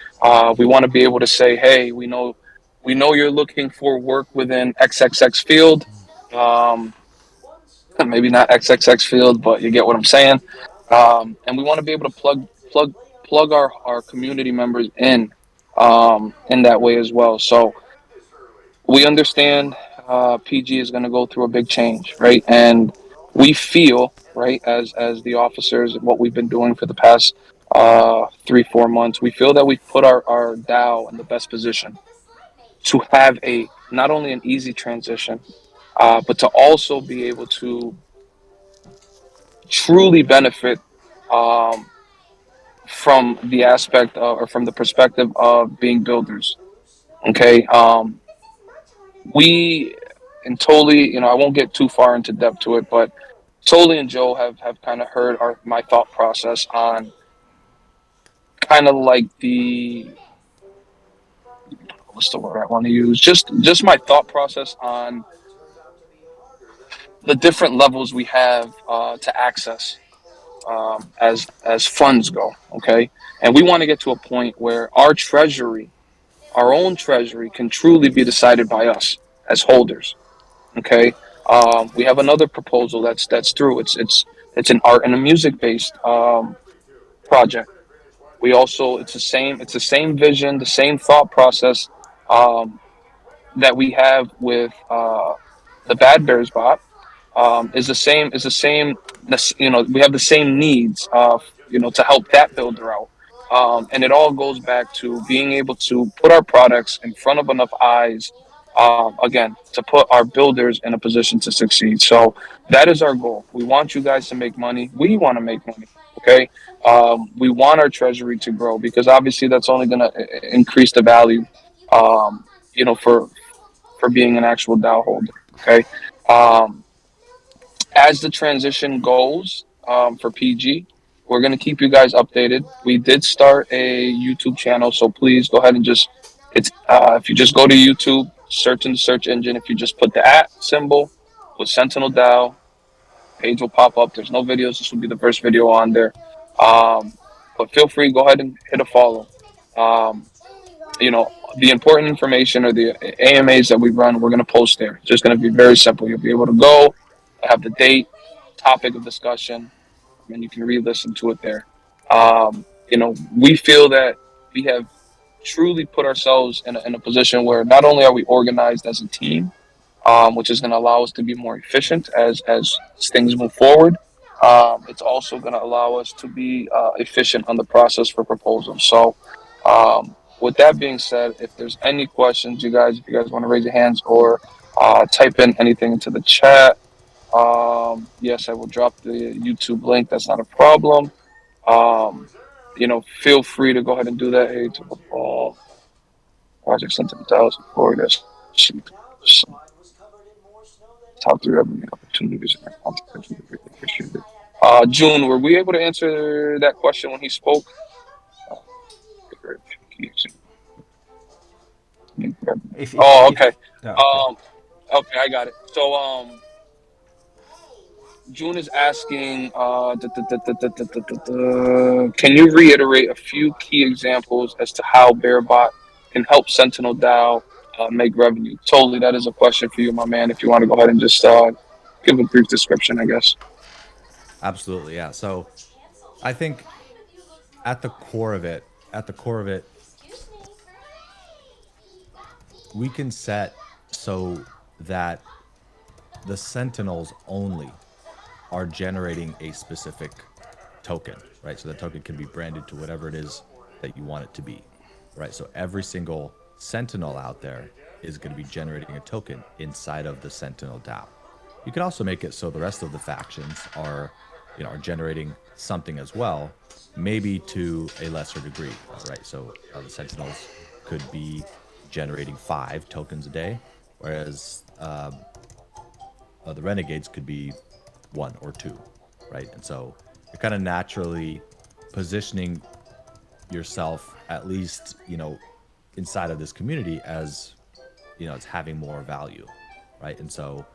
We want to be able to say, hey, we know you're looking for work within XXX field. Um, Maybe not XXX field, but you get what I'm saying. And we want to be able to plug our community members in that way as well. So we understand PG is going to go through a big change, right? And we feel, right, as the officers, what we've been doing for the past 3-4 months, we feel that we've put our DAO in the best position to have a not only an easy transition, but to also be able to truly benefit um, from the aspect or from the perspective of being builders. Okay, we and Tolly, you know, I won't get too far into depth to it, but Tolly and Joe have kind of heard my thought process on kind of like the, what's the word I want to use? Just my thought process on the different levels we have to access as funds go. Okay, and we want to get to a point where our treasury, our own treasury, can truly be decided by us as holders. Okay, we have another proposal that's through. It's an art and a music based project. We also it's the same vision, the same thought process um, that we have with the Bad Bears bot is the same. You know, we have the same needs. You know, to help that builder out. And it all goes back to being able to put our products in front of enough eyes, again, to put our builders in a position to succeed. So that is our goal. We want you guys to make money. We want to make money. Okay. We want our treasury to grow because obviously that's only going to increase the value, you know, for being an actual DAO holder. Okay. Um, as the transition goes for PG, we're going to keep you guys updated. We did start a YouTube channel, so please go ahead and just it's if you just go to YouTube, search in the search engine. If you just put the at symbol with Sentinel DAO, page will pop up. There's no videos. This will be the first video on there. Um, but feel free, go ahead and hit a follow. Um, you know, the important information or the AMAs that we run, we're going to post there. It's just going to be very simple. You'll be able to go, have the date, topic of discussion, and you can re-listen to it there. You know, we feel that we have truly put ourselves in a position where not only are we organized as a team, which is going to allow us to be more efficient as things move forward. It's also going to allow us to be efficient on the process for proposals. So, with that being said, if there's any questions, if you guys want to raise your hands or type in anything into the chat, yes, I will drop the YouTube link. That's not a problem. Um, you know, feel free to go ahead and do that. Hey, to football project sent to the Dallas Florida. Top three revenue opportunities and content. Appreciate it. June, were we able to answer that question when he spoke? Oh, if okay. yeah, okay. Okay, I got it. So, June is asking, can you reiterate a few key examples as to how Bearbot can help Sentinel DAO make revenue? Totally, that is a question for you, my man. If you want to go ahead and just give a brief description, I guess. Absolutely, yeah. So I think at the core of it, we can set so that the Sentinels only are generating a specific token, right? So the token can be branded to whatever it is that you want it to be, right? So every single Sentinel out there is going to be generating a token inside of the Sentinel DAO. You could also make it so the rest of the factions are, are generating something as well, maybe to a lesser degree, right? So the Sentinels could be generating 5 tokens a day, whereas the Renegades could be 1 or 2, right? And so you're kind of naturally positioning yourself, at least, inside of this community as, it's having more value, right? And so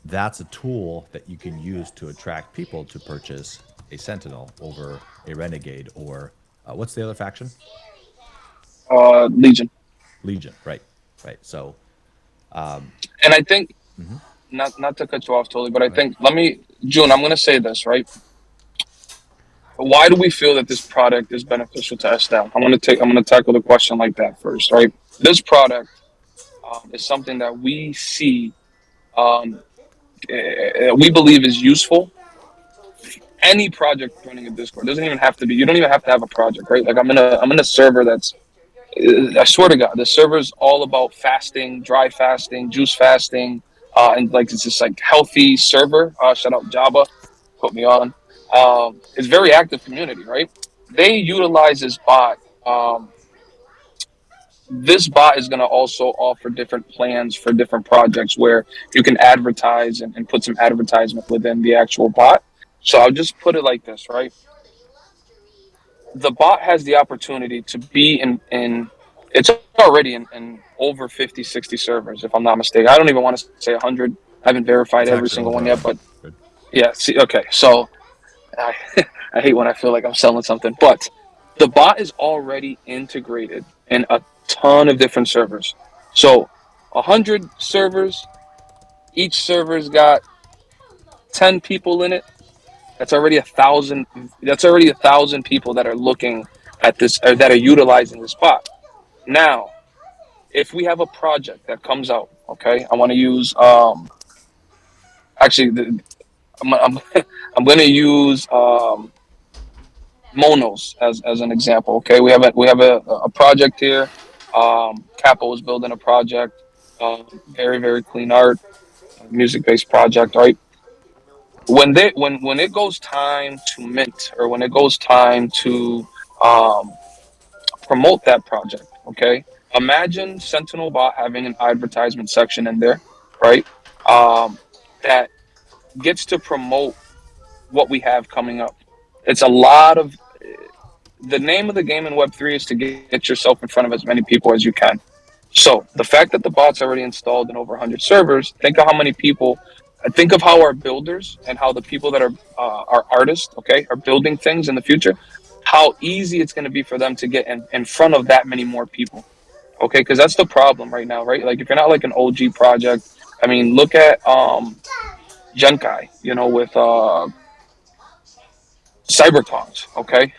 that's a tool that you can use to attract people to purchase a Sentinel over a Renegade or what's the other faction? Legion. Legion, right, right. So, and I think not to cut you off totally, but I think June, I'm going to say this, right? Why do we feel that this product is beneficial to SDAO? I'm going to tackle the question like that first, right? This product is something that we see, we believe is useful. Any project running a Discord doesn't even have to be. You don't even have to have a project, right? Like I'm in a server that's. I swear to God, the server is all about fasting, dry fasting, juice fasting, and like it's this like healthy server. Shout out Java, put me on. It's very active community, right? They utilize this bot. This bot is going to also offer different plans for different projects where you can advertise and put some advertisement within the actual bot. So I'll just put it like this, right? the bot has the opportunity to be in it's already in over 50, 60 servers, if I'm not mistaken. I don't even want to say 100. I haven't verified It's every actually single over one yet, but 100. yeah, see, okay. So I, I hate when I feel like I'm selling something, but the bot is already integrated in a ton of different servers. So 100 servers, each server's got 10 people in it. That's already 1,000. That's already 1,000 people that are looking at this or that are utilizing this bot. Now, if we have a project that comes out, okay, I want to use actually I'm I'm going to use Monos as an example. Okay, we have a project here. Capo is building a project, very clean art, music based project, right? When it goes time to mint or when it goes time to um, promote that project, okay, imagine Sentinel Bot having an advertisement section in there, right? Um, that gets to promote what we have coming up. It's a lot of the name of the game in Web3 is to get yourself in front of as many people as you can. So the fact that the bot's already installed in over 100 servers, think of how many people, think of how our builders and how the people that are our artists, okay, are building things in the future, how easy it's going to be for them to get in front of that many more people. Okay, because that's the problem right now, right? Like if you're not like an OG project, I mean, look at Genkai, with Cybercons, okay?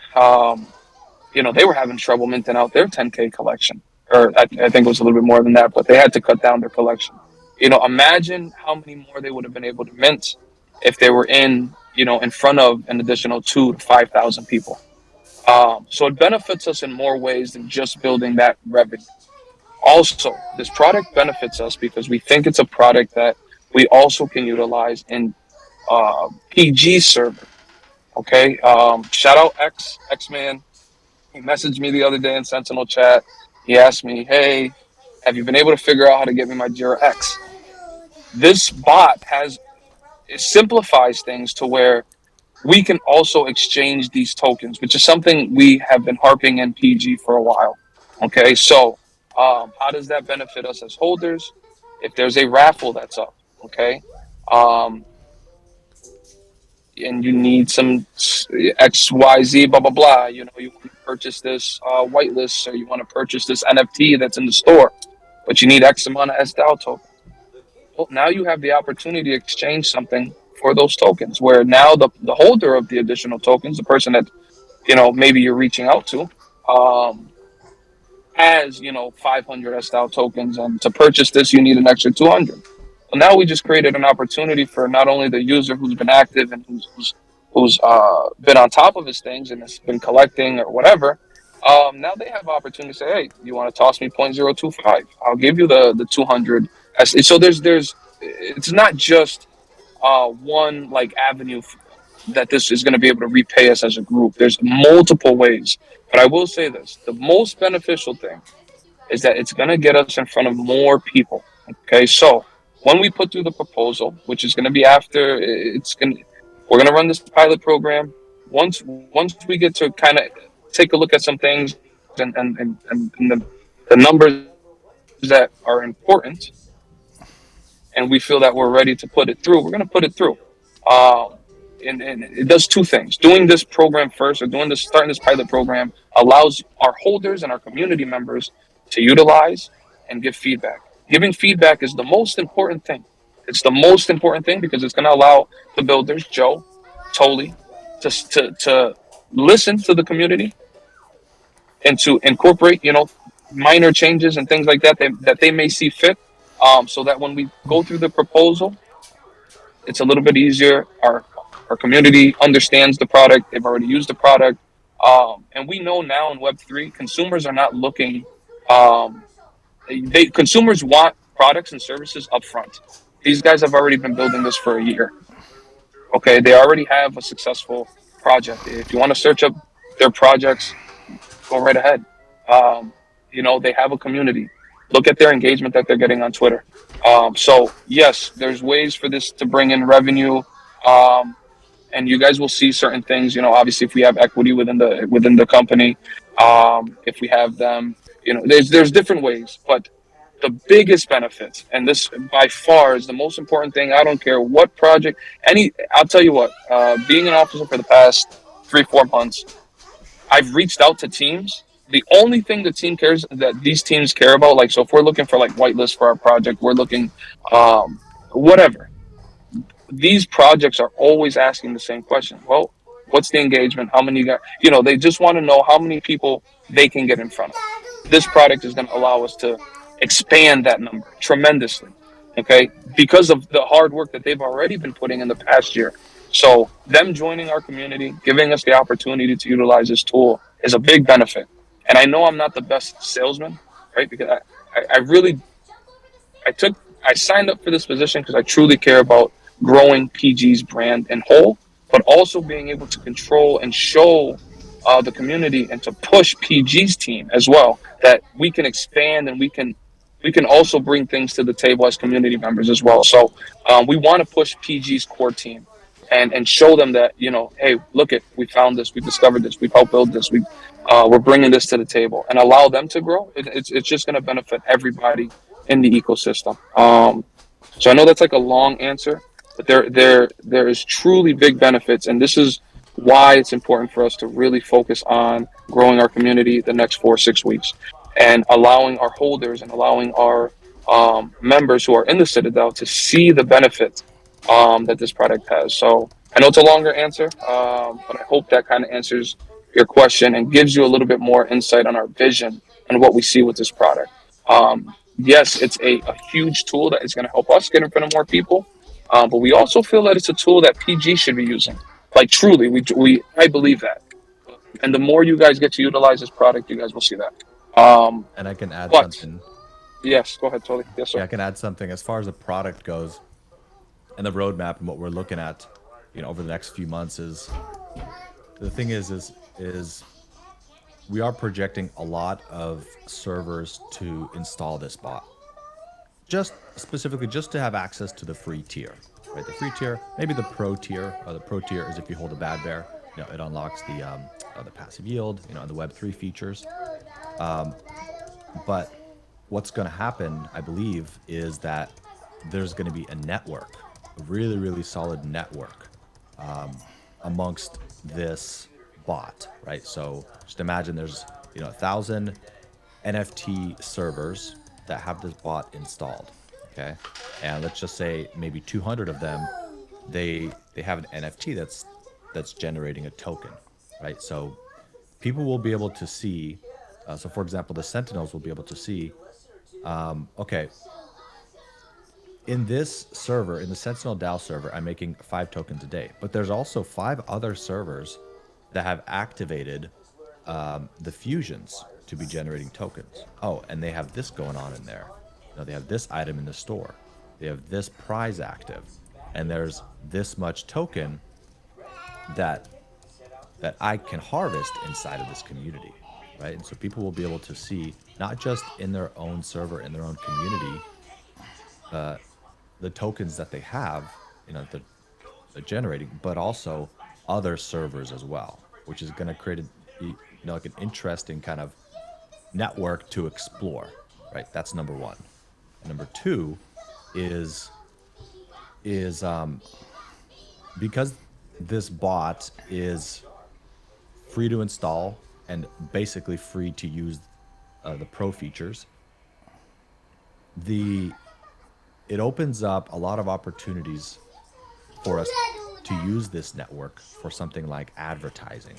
They were having trouble minting out their 10K collection, or I think it was a little bit more than that, but they had to cut down their collection. Imagine how many more they would have been able to mint if they were in front of an additional 2 to 5,000 people. So it benefits us in more ways than just building that revenue. Also, this product benefits us because we think it's a product that we also can utilize in PG server. Okay. Shout out X Man. He messaged me the other day in Sentinel chat. He asked me, "Hey, have you been able to figure out how to get me my Jira X?" This bot has it simplifies things to where we can also exchange these tokens, which is something we have been harping in PG for a while. Okay, so how does that benefit us as holders? If there's a raffle that's up, okay, um, and you need some XYZ, blah blah blah. You want to purchase this whitelist, or you want to purchase this NFT that's in the store, but you need X amount of SDAO tokens. Well, now you have the opportunity to exchange something for those tokens. Where now the holder of the additional tokens, the person that maybe you're reaching out to, um, has 500 SDAO tokens, and to purchase this you need an extra 200. So now we just created an opportunity for not only the user who's been active and who's been on top of his things and has been collecting or whatever. Now they have opportunity to say, hey, you want to toss me 0.025? I'll give you the 200. So there's it's not just one like avenue that this is going to be able to repay us as a group. There's multiple ways, but I will say this: the most beneficial thing is that it's going to get us in front of more people. Okay, so when we put through the proposal, which is going to be after we're going to run this pilot program. Once we get to kind of take a look at some things and the numbers that are important, and we feel that we're ready to put it through, we're going to put it through. Um, and it does two things. Doing this program first, or starting this pilot program, allows our holders and our community members to utilize and give feedback. Giving feedback is the most important thing. It's the most important thing because it's going to allow the builders, Joe, Toli, to listen to the community and to incorporate, minor changes and things like that that they may see fit. So that when we go through the proposal, it's a little bit easier. Our community understands the product. They've already used the product, and we know now in Web3, consumers are not looking. Um, consumers want products and services upfront. These guys have already been building this for a year. Okay, they already have a successful project. If you want to search up their projects, go right ahead. Um, they have a community. Look at their engagement that they're getting on Twitter. So yes, there's ways for this to bring in revenue. Um, and you guys will see certain things. Obviously, if we have equity within the company, if we have them, there's different ways, but the biggest benefits, and this by far is the most important thing. I don't care what project, I'll tell you what, being an officer for the past 3, 4 months, I've reached out to teams. The only thing that these teams care about, like, so if we're looking for like whitelist for our project, we're looking, whatever, these projects are always asking the same question. Well, what's the engagement? How many you got? They just want to know how many people they can get in front of. This product is going to allow us to expand that number tremendously. Okay. Because of the hard work that they've already been putting in the past year. So them joining our community, giving us the opportunity to utilize this tool is a big benefit. And I know I'm not the best salesman, right? Because I really, I signed up for this position because I truly care about growing PG's brand in whole, but also being able to control and show the community and to push PG's team as well, that we can expand and we can also bring things to the table as community members as well. So we want to push PG's core team and show them that, hey, look, we found this, we discovered this, we've helped build this, we're bringing this to the table, and allow them to grow. It's just going to benefit everybody in the ecosystem. So I know that's like a long answer, but there is truly big benefits, and this is why it's important for us to really focus on growing our community the next 4 or 6 weeks, and allowing our holders and allowing our members who are in the Citadel to see the benefits that this product has. So I know it's a longer answer, but I hope that kind of answers your question and gives you a little bit more insight on our vision and what we see with this product. Yes, it's a huge tool that is going to help us get in front of more people, but we also feel that it's a tool that PG should be using. Like, truly, I believe that. And the more you guys get to utilize this product, you guys will see that. And I can add But something. yes, go ahead, Tolly. Yes, Yeah, sir. I can add something as far as the product goes and the roadmap and what we're looking at, over the next few months is the thing is we are projecting a lot of servers to install this bot. Just specifically just to have access to the free tier, right? The free tier, maybe the pro tier. The pro tier is if you hold a bad bear, it unlocks the passive yield, and the Web3 features. But what's going to happen, I believe, is that there's going to be a network, a really, really solid network amongst this bot, right? So just imagine there's 1,000 NFT servers that have this bot installed, okay? And let's just say maybe 200 of them, they have an NFT that's generating a token, right? So people will be able to see. So, for example, the Sentinels will be able to see. Okay, in this server, in the Sentinel DAO server, I'm making 5 tokens a day. But there's also 5 other servers that have activated the fusions to be generating tokens. Oh, and they have this going on in there. They have this item in the store. They have this prize active, and there's this much token that I can harvest inside of this community, right? And so people will be able to see not just in their own server, in their own community, the tokens that they have, that they're generating, but also other servers as well, which is going to create like an interesting kind of network to explore, right? That's number one. Number two is because this bot is free to install and basically free to use the pro features, it opens up a lot of opportunities for us to use this network for something like advertising,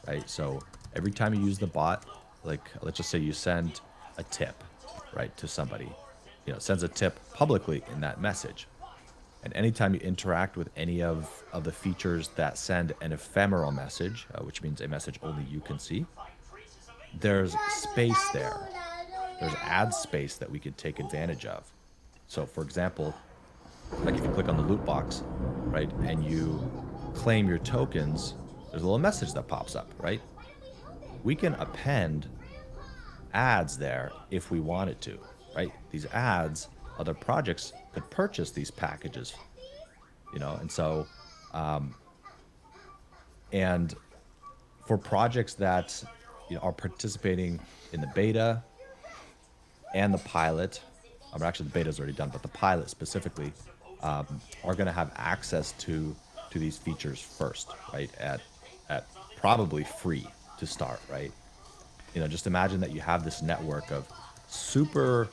right? So every time you use the bot, like let's just say you send a tip, right, to somebody, it sends a tip publicly in that message. And anytime you interact with any of the features that send an ephemeral message, which means a message only you can see, there's space there. There's ad space that we could take advantage of. So, for example, like if you click on the loot box, right, and you claim your tokens, there's a little message that pops up, right? We can append ads there if we wanted to, right? These ads, other projects could purchase these packages, and so And for projects that are participating in the beta and the pilot, actually the beta is already done, but the pilot specifically, are going to have access to these features first, right? At probably free to start, right? Just imagine that you have this network of super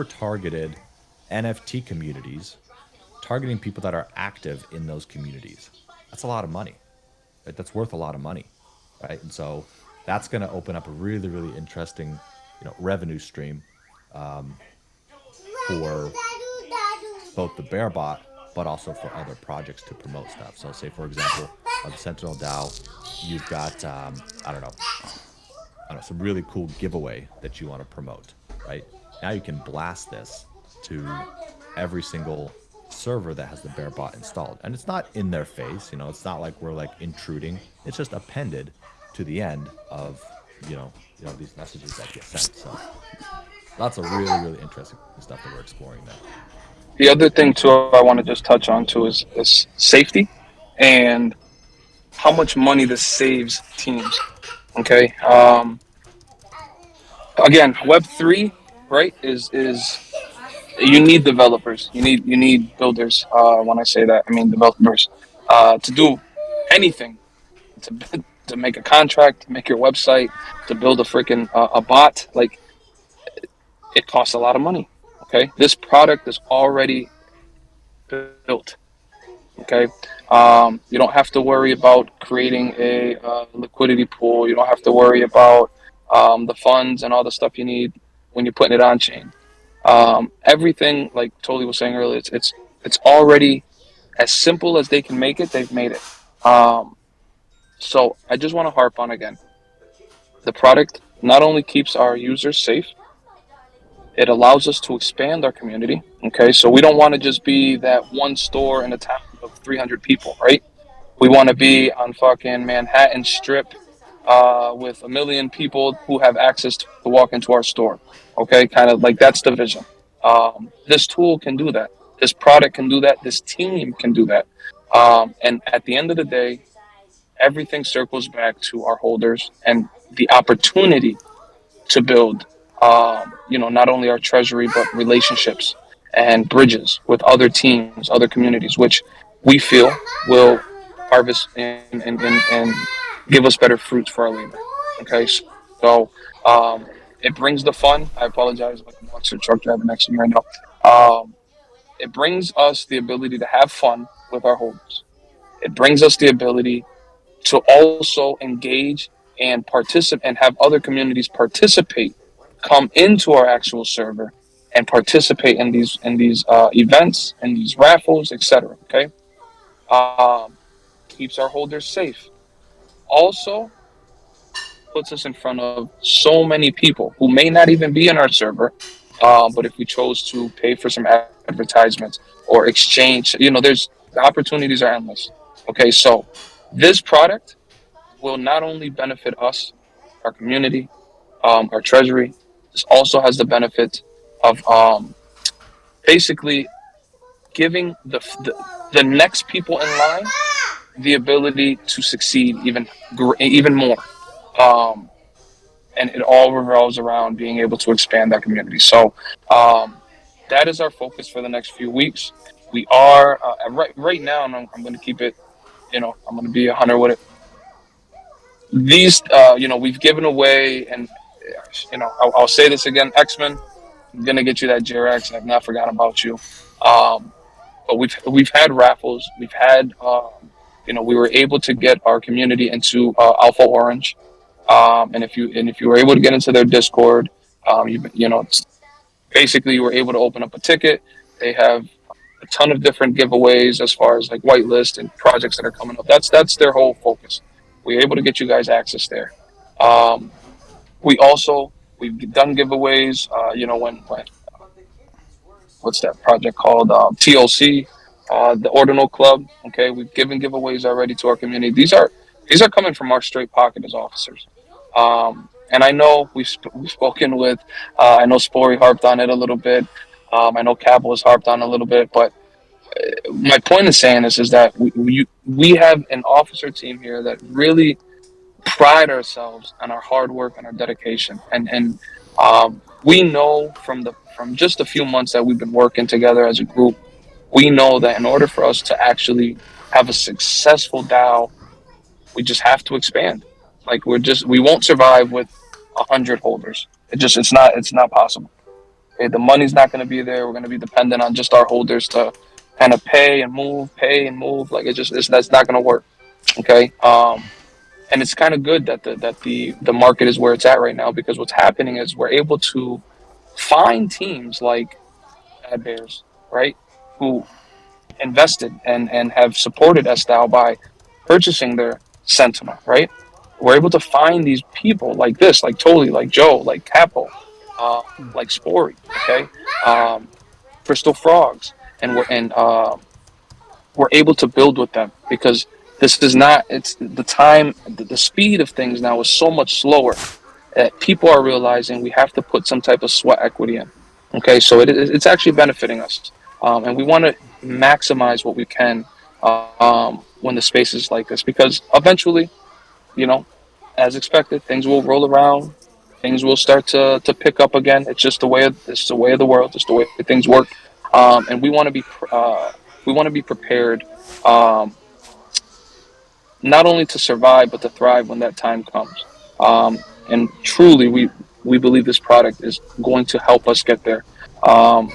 targeted NFT communities targeting people that are active in those communities. That's a lot of money, right? That's worth a lot of money, right? And so that's going to open up a really interesting, revenue stream for both the Bearbot, but also for other projects to promote stuff. So, say for example, the Sentinel DAO, you've got I don't know, some really cool giveaway that you want to promote, right? Now you can blast this to every single server that has the Bearbot installed, and it's not in their face. It's not like we're like intruding. It's just appended to the end of these messages that get sent. So lots of really interesting stuff that we're exploring now. The other thing too, I want to just touch on too is safety and how much money this saves teams. Okay. Again, Web3, right? Is you need developers. You need builders. When I say that, I mean developers to do anything, to to make a contract, to make your website, to build a freaking a bot. Like, it costs a lot of money. Okay, this product is already built. Okay, you don't have to worry about creating a liquidity pool. You don't have to worry about the funds and all the stuff you need when you're putting it on chain. Everything, like Toli was saying earlier, it's already as simple as they can make it. They've made it. So I just want to harp on again. The product not only keeps our users safe, it allows us to expand our community. Okay, so we don't want to just be that one store in a town of 300 people, right? We want to be on fucking Manhattan Strip with a million people who have access to walk into our store. Okay, kind of like that's the vision. This tool can do that. This product can do that. This team can do that. And at the end of the day, everything circles back to our holders and the opportunity to build, not only our treasury, but relationships and bridges with other teams, other communities, which we feel will harvest and give us better fruits for our labor. Okay, so it brings the fun. I apologize, like a monster truck driver next to me right now. It brings us the ability to have fun with our holders. It brings us the ability to also engage and participate and have other communities participate, come into our actual server and participate in these events and these raffles, etc. Okay, keeps our holders safe. Also puts us in front of so many people who may not even be in our server, but if we chose to pay for some advertisements or exchange, there's the opportunities are endless. Okay, so this product will not only benefit us, our community, our treasury. This also has the benefit of basically giving the next people in line the ability to succeed even more. Um, and it all revolves around being able to expand that community. So um, that is our focus for the next few weeks. We are right now, and I'm going to keep it. I'm going to be 100 with it. These, we've given away, and I'll say this again, X-Men. I'm gonna get you that JRX. I've not forgotten about you. Um, but we've had raffles. We've had, we were able to get our community into Alpha Orange. And if you were able to get into their Discord, it's basically you were able to open up a ticket. They have a ton of different giveaways as far as like whitelist and projects that are coming up. That's their whole focus. We're able to get you guys access there. Um, we've done giveaways. When what's that project called? TLC, the Ordinal Club. Okay, we've given giveaways already to our community. These are coming from our straight pocket as officers. And I know we've spoken with. I know Spory harped on it a little bit. I know Capital has harped on it a little bit, but my point in saying this is that we have an officer team here that really pride ourselves on our hard work and our dedication. And we know from just a few months that we've been working together as a group, we know that in order for us to actually have a successful DAO, we just have to expand. Like we won't survive with 100 holders. It's not possible. Okay, the money's not going to be there. We're going to be dependent on just our holders to kind of pay and move. Like that's not going to work. Okay. And it's kind of good that the market is where it's at right now, because what's happening is we're able to find teams like Bad Bears, right, who invested and have supported SDAO by purchasing their Sentinel, right? We're able to find these people like this, like Toli, like Joe, like Capo, uh, like Spory, okay, um, Crystal Frogs, and we're able to build with them, because this is not it's the time the speed of things now is so much slower that people are realizing we have to put some type of sweat equity in. Okay, so it's actually benefiting us, and we want to maximize what we can when the space is like this, because eventually, you know, as expected, things will roll around, things will start to pick up again. It's the way of the world. It's the way things work, and we want to be prepared, um, not only to survive but to thrive when that time comes. And truly, we believe this product is going to help us get there. Um,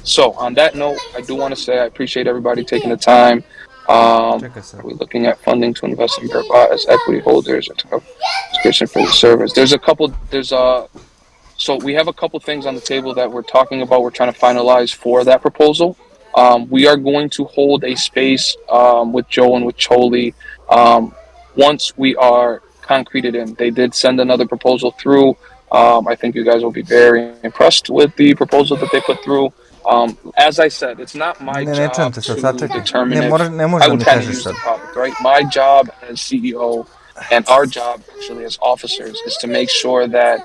so, on that note, I do want to say I appreciate everybody taking the time. Check us Are out. we looking at funding to invest in Bearbot as equity holders or to cover subscription for the service? There's a couple. So we have a couple things on the table that we're talking about. We're trying to finalize for that proposal. We are going to hold a space with Joe and with Choli um, once we are concreted in. They did send another proposal through. I think you guys will be very impressed with the proposal that they put through. As I said, it's not my Ne čujem job te sad, sad to čekaj. determine if Ne možeš I da would mi kind of kažeš use the sad. product, right? My job as CEO and our job actually as officers is to make sure that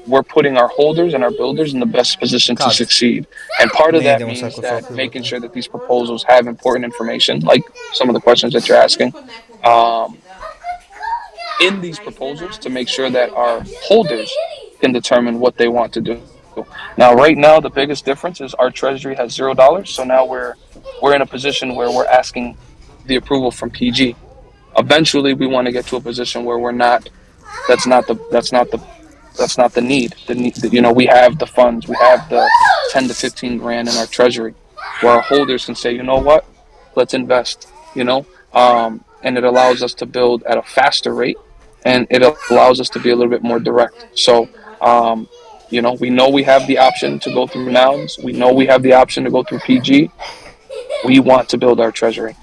we're putting our holders and our builders in the best position to Kad? succeed. And part of Ne that idemo sad means kod that Sofiju. making sure that these proposals have important information, like some of the questions that you're asking, um, in these proposals to make sure that our holders can determine what they want to do. Now, right now, the biggest difference is our treasury has $0. So now we're in a position where we're asking the approval from PG. Eventually, we want to get to a position where we're not. That's not the need. We have the funds. We have the 10 to 15 grand in our treasury, where our holders can say, you know what, let's invest. And it allows us to build at a faster rate, and it allows us to be a little bit more direct. So, we know we have the option to go through Nouns. We know we have the option to go through PG. We want to build our treasury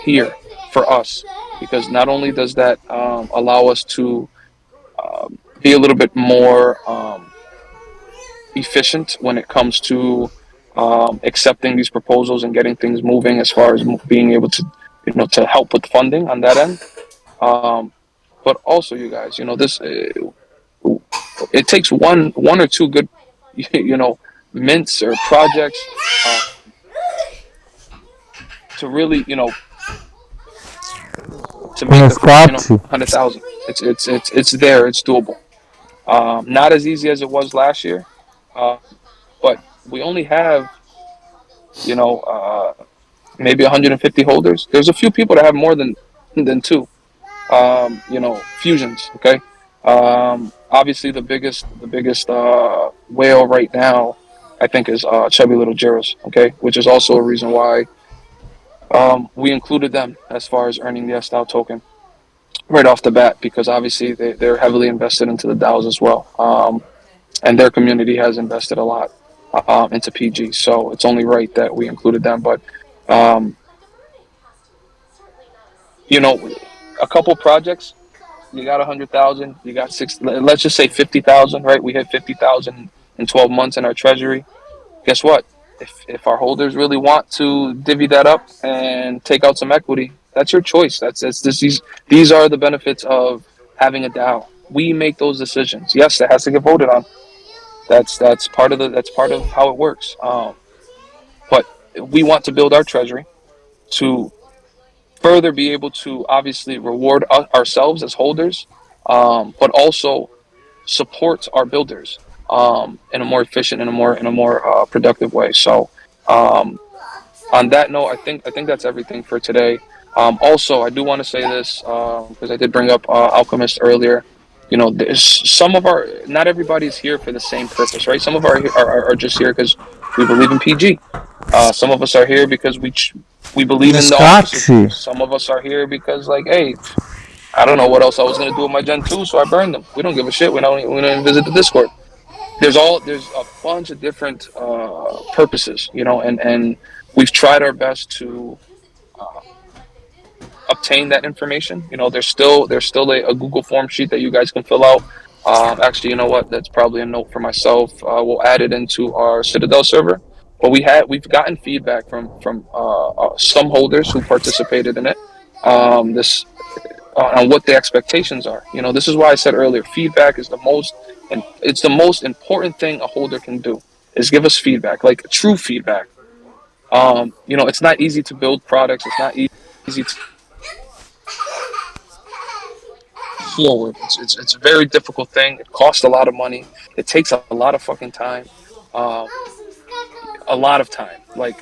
here for us, because not only does that allow us to be a little bit more efficient when it comes to accepting these proposals and getting things moving as far as being able to to help with funding on that end. Um, but also, you guys, this it takes one or two good mints or projects to really to make the first 100,000. It's there. It's doable. Not as easy as it was last year, uh, but we only have you know maybe 150 holders. There's a few people that have more than two. Fusions. Okay. Obviously, the biggest whale right now, I think, is Chubby Little Giros. Okay, which is also a reason why we included them as far as earning the SDAO token right off the bat, because obviously they're heavily invested into the DAOs as well. And their community has invested a lot into PG. So it's only right that we included them. But um, you know, a couple projects, you got 100,000, you got six. Let's just say 50,000, right? We hit 50,000 in 12 months in our treasury. Guess what? If our holders really want to divvy that up and take out some equity, that's your choice. These are the benefits of having a DAO. We make those decisions. Yes, it has to get voted on. That's part of how it works. But we want to build our treasury to further be able to obviously reward ourselves as holders, but also support our builders in a more efficient, in a more productive way. So um, on that note, I think that's everything for today. Also, I do want to say this because I did bring up Alchemist earlier. You know, there's some of our not everybody's here for the same purpose, right? Some of our are just here because we believe in PG. Some of us are here because we believe in the office system. Nescachi. Some of us are here because like, hey, I don't know what else I was gonna do with my Gen 2, so I burned them. We don't give a shit. We don't even visit the Discord. There's a bunch of different purposes, you know, and we've tried our best to uh, obtain that information. You know, there's still a Google form sheet that you guys can fill out. Actually, you know what? That's probably a note for myself. We'll add it into our Citadel server. But we've gotten feedback from some holders who participated in it. This on what the expectations are. You know, this is why I said earlier, feedback is the most and it's the most important thing a holder can do is give us feedback, like true feedback. You know, it's not easy to build products. It's not easy to forward. It's a very difficult thing. It costs a lot of money. It takes a lot of fucking time. Um, a lot of time. Like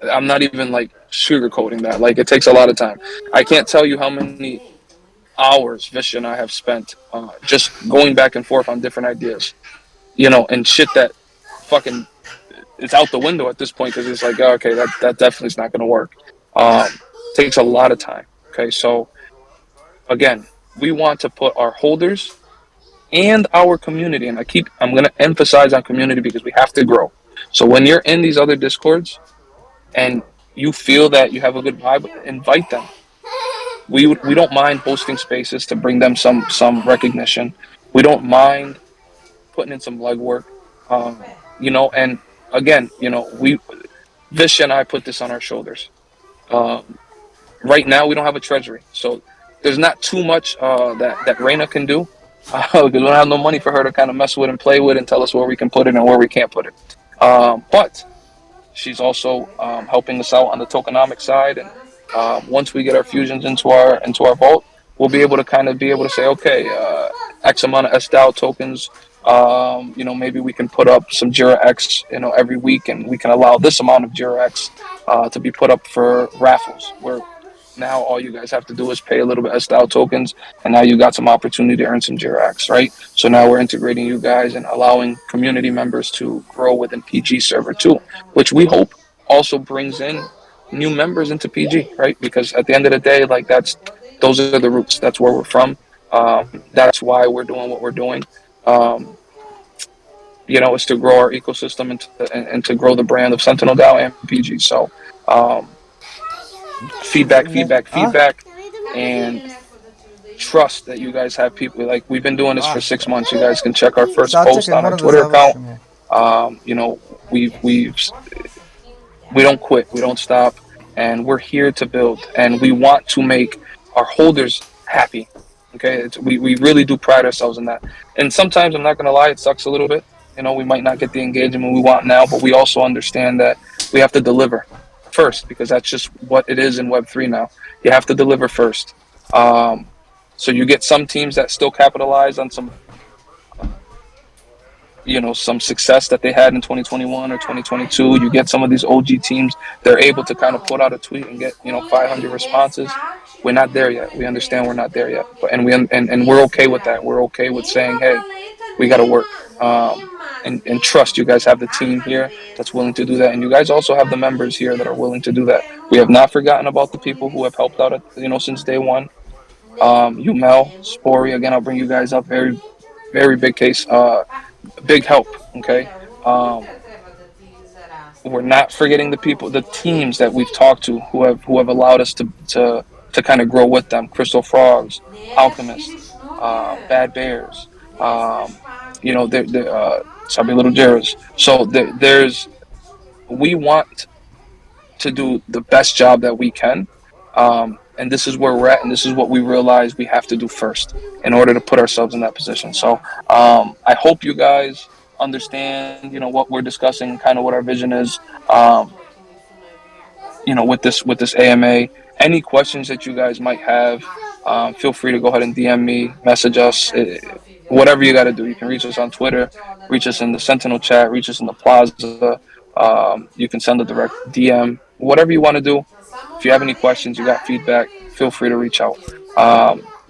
I'm not even like sugarcoating that. Like it takes a lot of time. I can't tell you how many hours Vish and I have spent just going back and forth on different ideas, you know, and shit that fucking it's out the window at this point because it's like, oh, okay, that definitely is not going to work. Takes a lot of time. Okay, so again, we want to put our holders and our community, and I'm going to emphasize on community because we have to grow. So when you're in these other discords and you feel that you have a good vibe, invite them. We don't mind hosting spaces to bring them some recognition. We don't mind putting in some legwork, um, you know. And again, you know, we Vish and I put this on our shoulders. Um, right now, we don't have a treasury, so there's not too much that Reina can do because we don't have no money for her to kind of mess with and play with and tell us where we can put it and where we can't put it. But she's also helping us out on the tokenomic side, and once we get our fusions into our vault, we'll be able to kind of be able to say, okay, X amount of SDAO tokens. You know, maybe we can put up some Jira X, you know, every week, and we can allow this amount of Jira X to be put up for raffles. Where now all you guys have to do is pay a little bit of SDAO tokens, and now you got some opportunity to earn some Jira X, right? So now we're integrating you guys and allowing community members to grow within PG server too, which we hope also brings in new members into PG, right? Because at the end of the day, like those are the roots. That's where we're from. That's why we're doing what we're doing. Um, you know, is to grow our ecosystem and to grow the brand of Sentinel DAO and PG. So, um, feedback, and trust that you guys have people like we've been doing this for 6 months. You guys can check our first Sadece post che on our mora da Twitter account. završimo. You know, we don't quit, we don't stop, and we're here to build, and we want to make our holders happy. Okay, we really do pride ourselves in that. And sometimes I'm not gonna lie, it sucks a little bit. You know, we might not get the engagement we want now, but we also understand that we have to deliver first because that's just what it is in Web3 now. You have to deliver first. So you get some teams that still capitalize on some some success that they had in 2021 or 2022. You get some of these OG teams, they're able to kind of put out a tweet and get 500 responses. We're not there yet. We understand we're not there yet, and we're okay with that. We're okay with saying, hey, we got to work, and trust. You guys have the team here that's willing to do that, and you guys also have the members here that are willing to do that. We have not forgotten about the people who have helped out since day one. Umel, Spory, again, I'll bring you guys up. Very, very big case. Big help. Okay. Um, we're not forgetting the people, the teams that we've talked to who have allowed us to kind of grow with them. Crystal Frogs, Alchemist, Bad Bears. Chubby Little Jares. So there's we want to do the best job that we can. And this is where we're at, and this is what we realize we have to do first in order to put ourselves in that position. So I hope you guys understand, what we're discussing, kind of what our vision is. with this AMA. Any questions that you guys might have, feel free to go ahead and DM me, message us, whatever you got to do. You can reach us on Twitter, reach us in the Sentinel chat, reach us in the Plaza. You can send a direct DM, whatever you want to do. If you have any questions, you got feedback, feel free to reach out.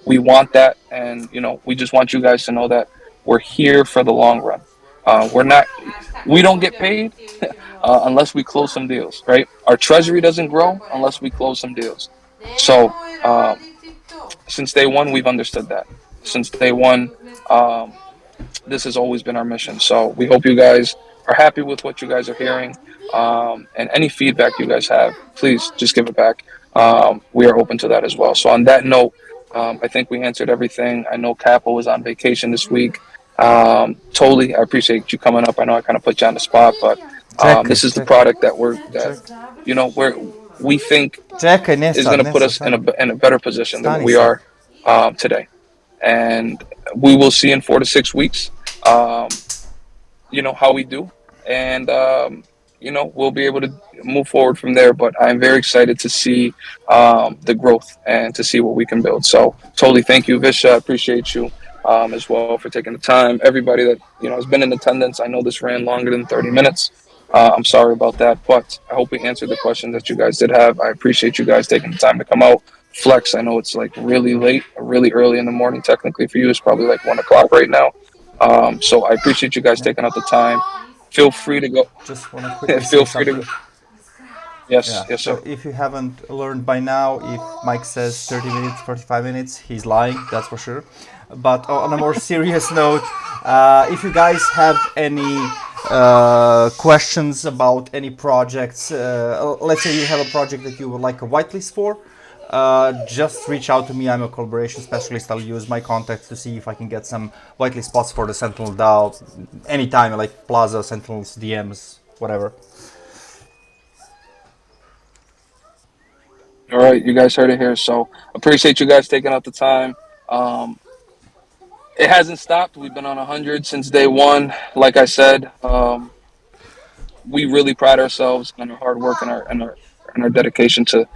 We want that, and we just want you guys to know that we're here for the long run. We're not, we don't get paid unless we close some deals, right? Our treasury doesn't grow unless we close some deals. So since day one, we've understood that. Since day one, um, this has always been our mission. So we hope you guys are happy with what you guys are hearing. And any feedback you guys have, please just give it back. We are open to that as well. So on that note, I think we answered everything. I know Capo was on vacation this week. Totally, I appreciate you coming up. I know I kind of put you on the spot, but this is the product that we think is going to put us in a better position than what we are today. And we will see in 4 to 6 weeks, how we do, and we'll be able to move forward from there. But I'm very excited to see the growth and to see what we can build. So totally, thank you, Visha. I appreciate you as well for taking the time. Everybody that has been in attendance. I know this ran longer than 30 minutes. I'm sorry about that, but I hope we answered the questions that you guys did have. I appreciate you guys taking the time to come out. Flex, I know it's like really late, really early in the morning. Technically for you, it's probably like 1 o'clock right now. So I appreciate you guys taking out the time. Feel free to go. Just want to quickly Feel say free to something. go. Yes, Yeah, yes, so sir. if you haven't learned by now, if Mike says 30 minutes, 45 minutes, he's lying, that's for sure. But on a more serious note, if you guys have any questions about any projects, let's say you have a project that you would like a whitelist for, just reach out to me. I'm a collaboration specialist. I'll use my contacts to see if I can get some whitelist spots for the Sentinel DAO anytime, like Plaza, Sentinels, DMs, whatever. All right, you guys heard it here. So appreciate you guys taking out the time. Um, it hasn't stopped. We've been on 100 since day one. Like I said, we really pride ourselves on our hard work and our dedication to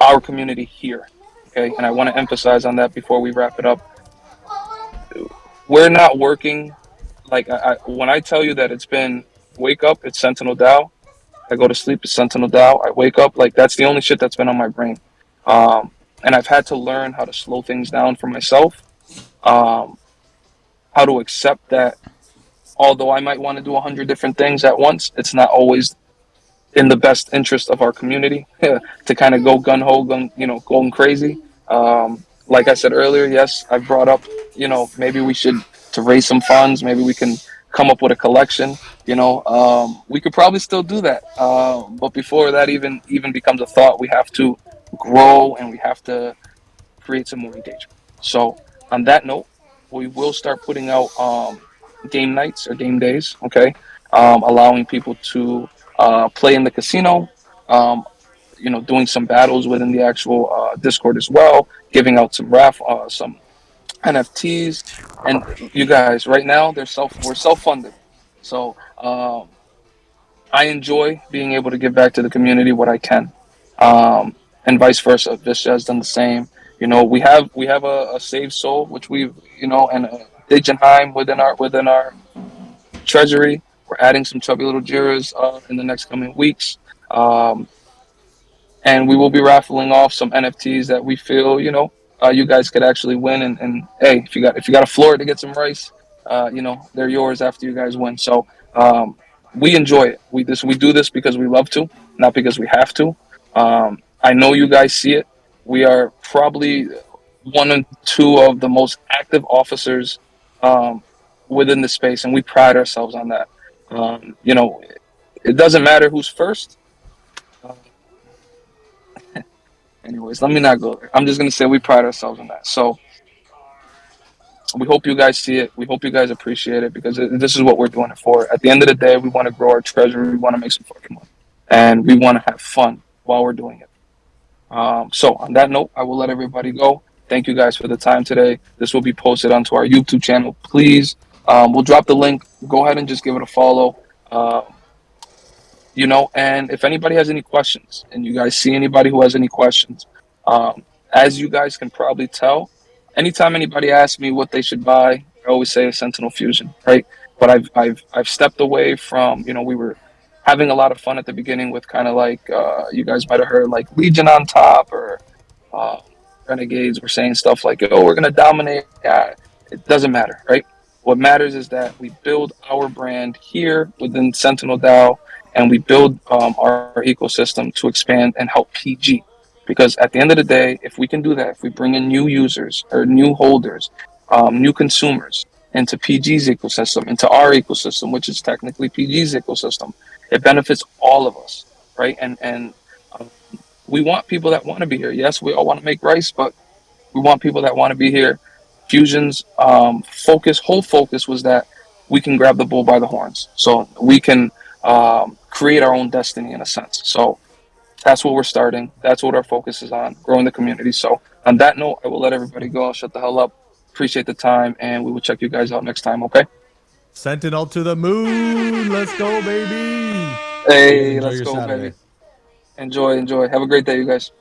our community here. Okay, and I want to emphasize on that before we wrap it up. We're not working like when I tell you that it's been wake up, it's Sentinel DAO. I go to sleep, it's Sentinel DAO. I wake up, like that's the only shit that's been on my brain. And I've had to learn how to slow things down for myself. Um, how to accept that although I might want to do 100 different things at once, it's not always in the best interest of our community to kind of go gun ho, going crazy. Like I said earlier, yes, I've brought up, maybe we should to raise some funds. Maybe we can come up with a collection. We could probably still do that. But before that even becomes a thought, we have to grow and we have to create some more engagement. So on that note, we will start putting out game nights or game days. Okay, allowing people to play in the casino. Um, doing some battles within the actual Discord as well, giving out some NFTs, and you guys right now we're self funded, so I enjoy being able to give back to the community what I can, and vice versa. Visha has done the same. We have a Save Soul, which we've and a Digenheim within our treasury. We're adding some chubby little Jiras in the next coming weeks. Um, and we will be raffling off some NFTs that we feel you guys could actually win. And hey, if you got a floor to get some rice, they're yours after you guys win. So we enjoy it. We do this because we love to, not because we have to. I know you guys see it. We are probably one and two of the most active officers um, within the space, and we pride ourselves on that. It doesn't matter who's first. Uh, Anyways, let me not go there. I'm just gonna say we pride ourselves on that. So we hope you guys see it. We hope you guys appreciate it because this is what we're doing it for. At the end of the day, we want to grow our treasury. We want to make some fucking money, and we want to have fun while we're doing it. So on that note, I will let everybody go. Thank you guys for the time today. This will be posted onto our YouTube channel. Please, we'll drop the link. Go ahead and just give it a follow. And if anybody has any questions, and you guys see anybody who has any questions, as you guys can probably tell, anytime anybody asks me what they should buy, I always say a Sentinel Fusion, right? But I've stepped away from, we were having a lot of fun at the beginning with kind of like, you guys might have heard like Legion on top, or uh, Renegades were saying stuff like, "Oh, we're gonna dominate." It doesn't matter, right? What matters is that we build our brand here within Sentinel DAO, and we build our ecosystem to expand and help PG. Because at the end of the day, if we can do that, if we bring in new users or new holders, new consumers into PG's ecosystem, into our ecosystem, which is technically PG's ecosystem, it benefits all of us, right? And um, we want people that want to be here. Yes, we all want to make rice, but we want people that want to be here. Fusion's whole focus was that we can grab the bull by the horns, so we can create our own destiny in a sense. So that's what we're starting. That's what our focus is on, growing the community. So on that note, I will let everybody go. I'll shut the hell up. Appreciate the time, and we will check you guys out next time. Okay? Sentinel to the moon. Let's go, baby. Hey, Enjoy let's your go, Saturday. baby. Enjoy. Have a great day, you guys.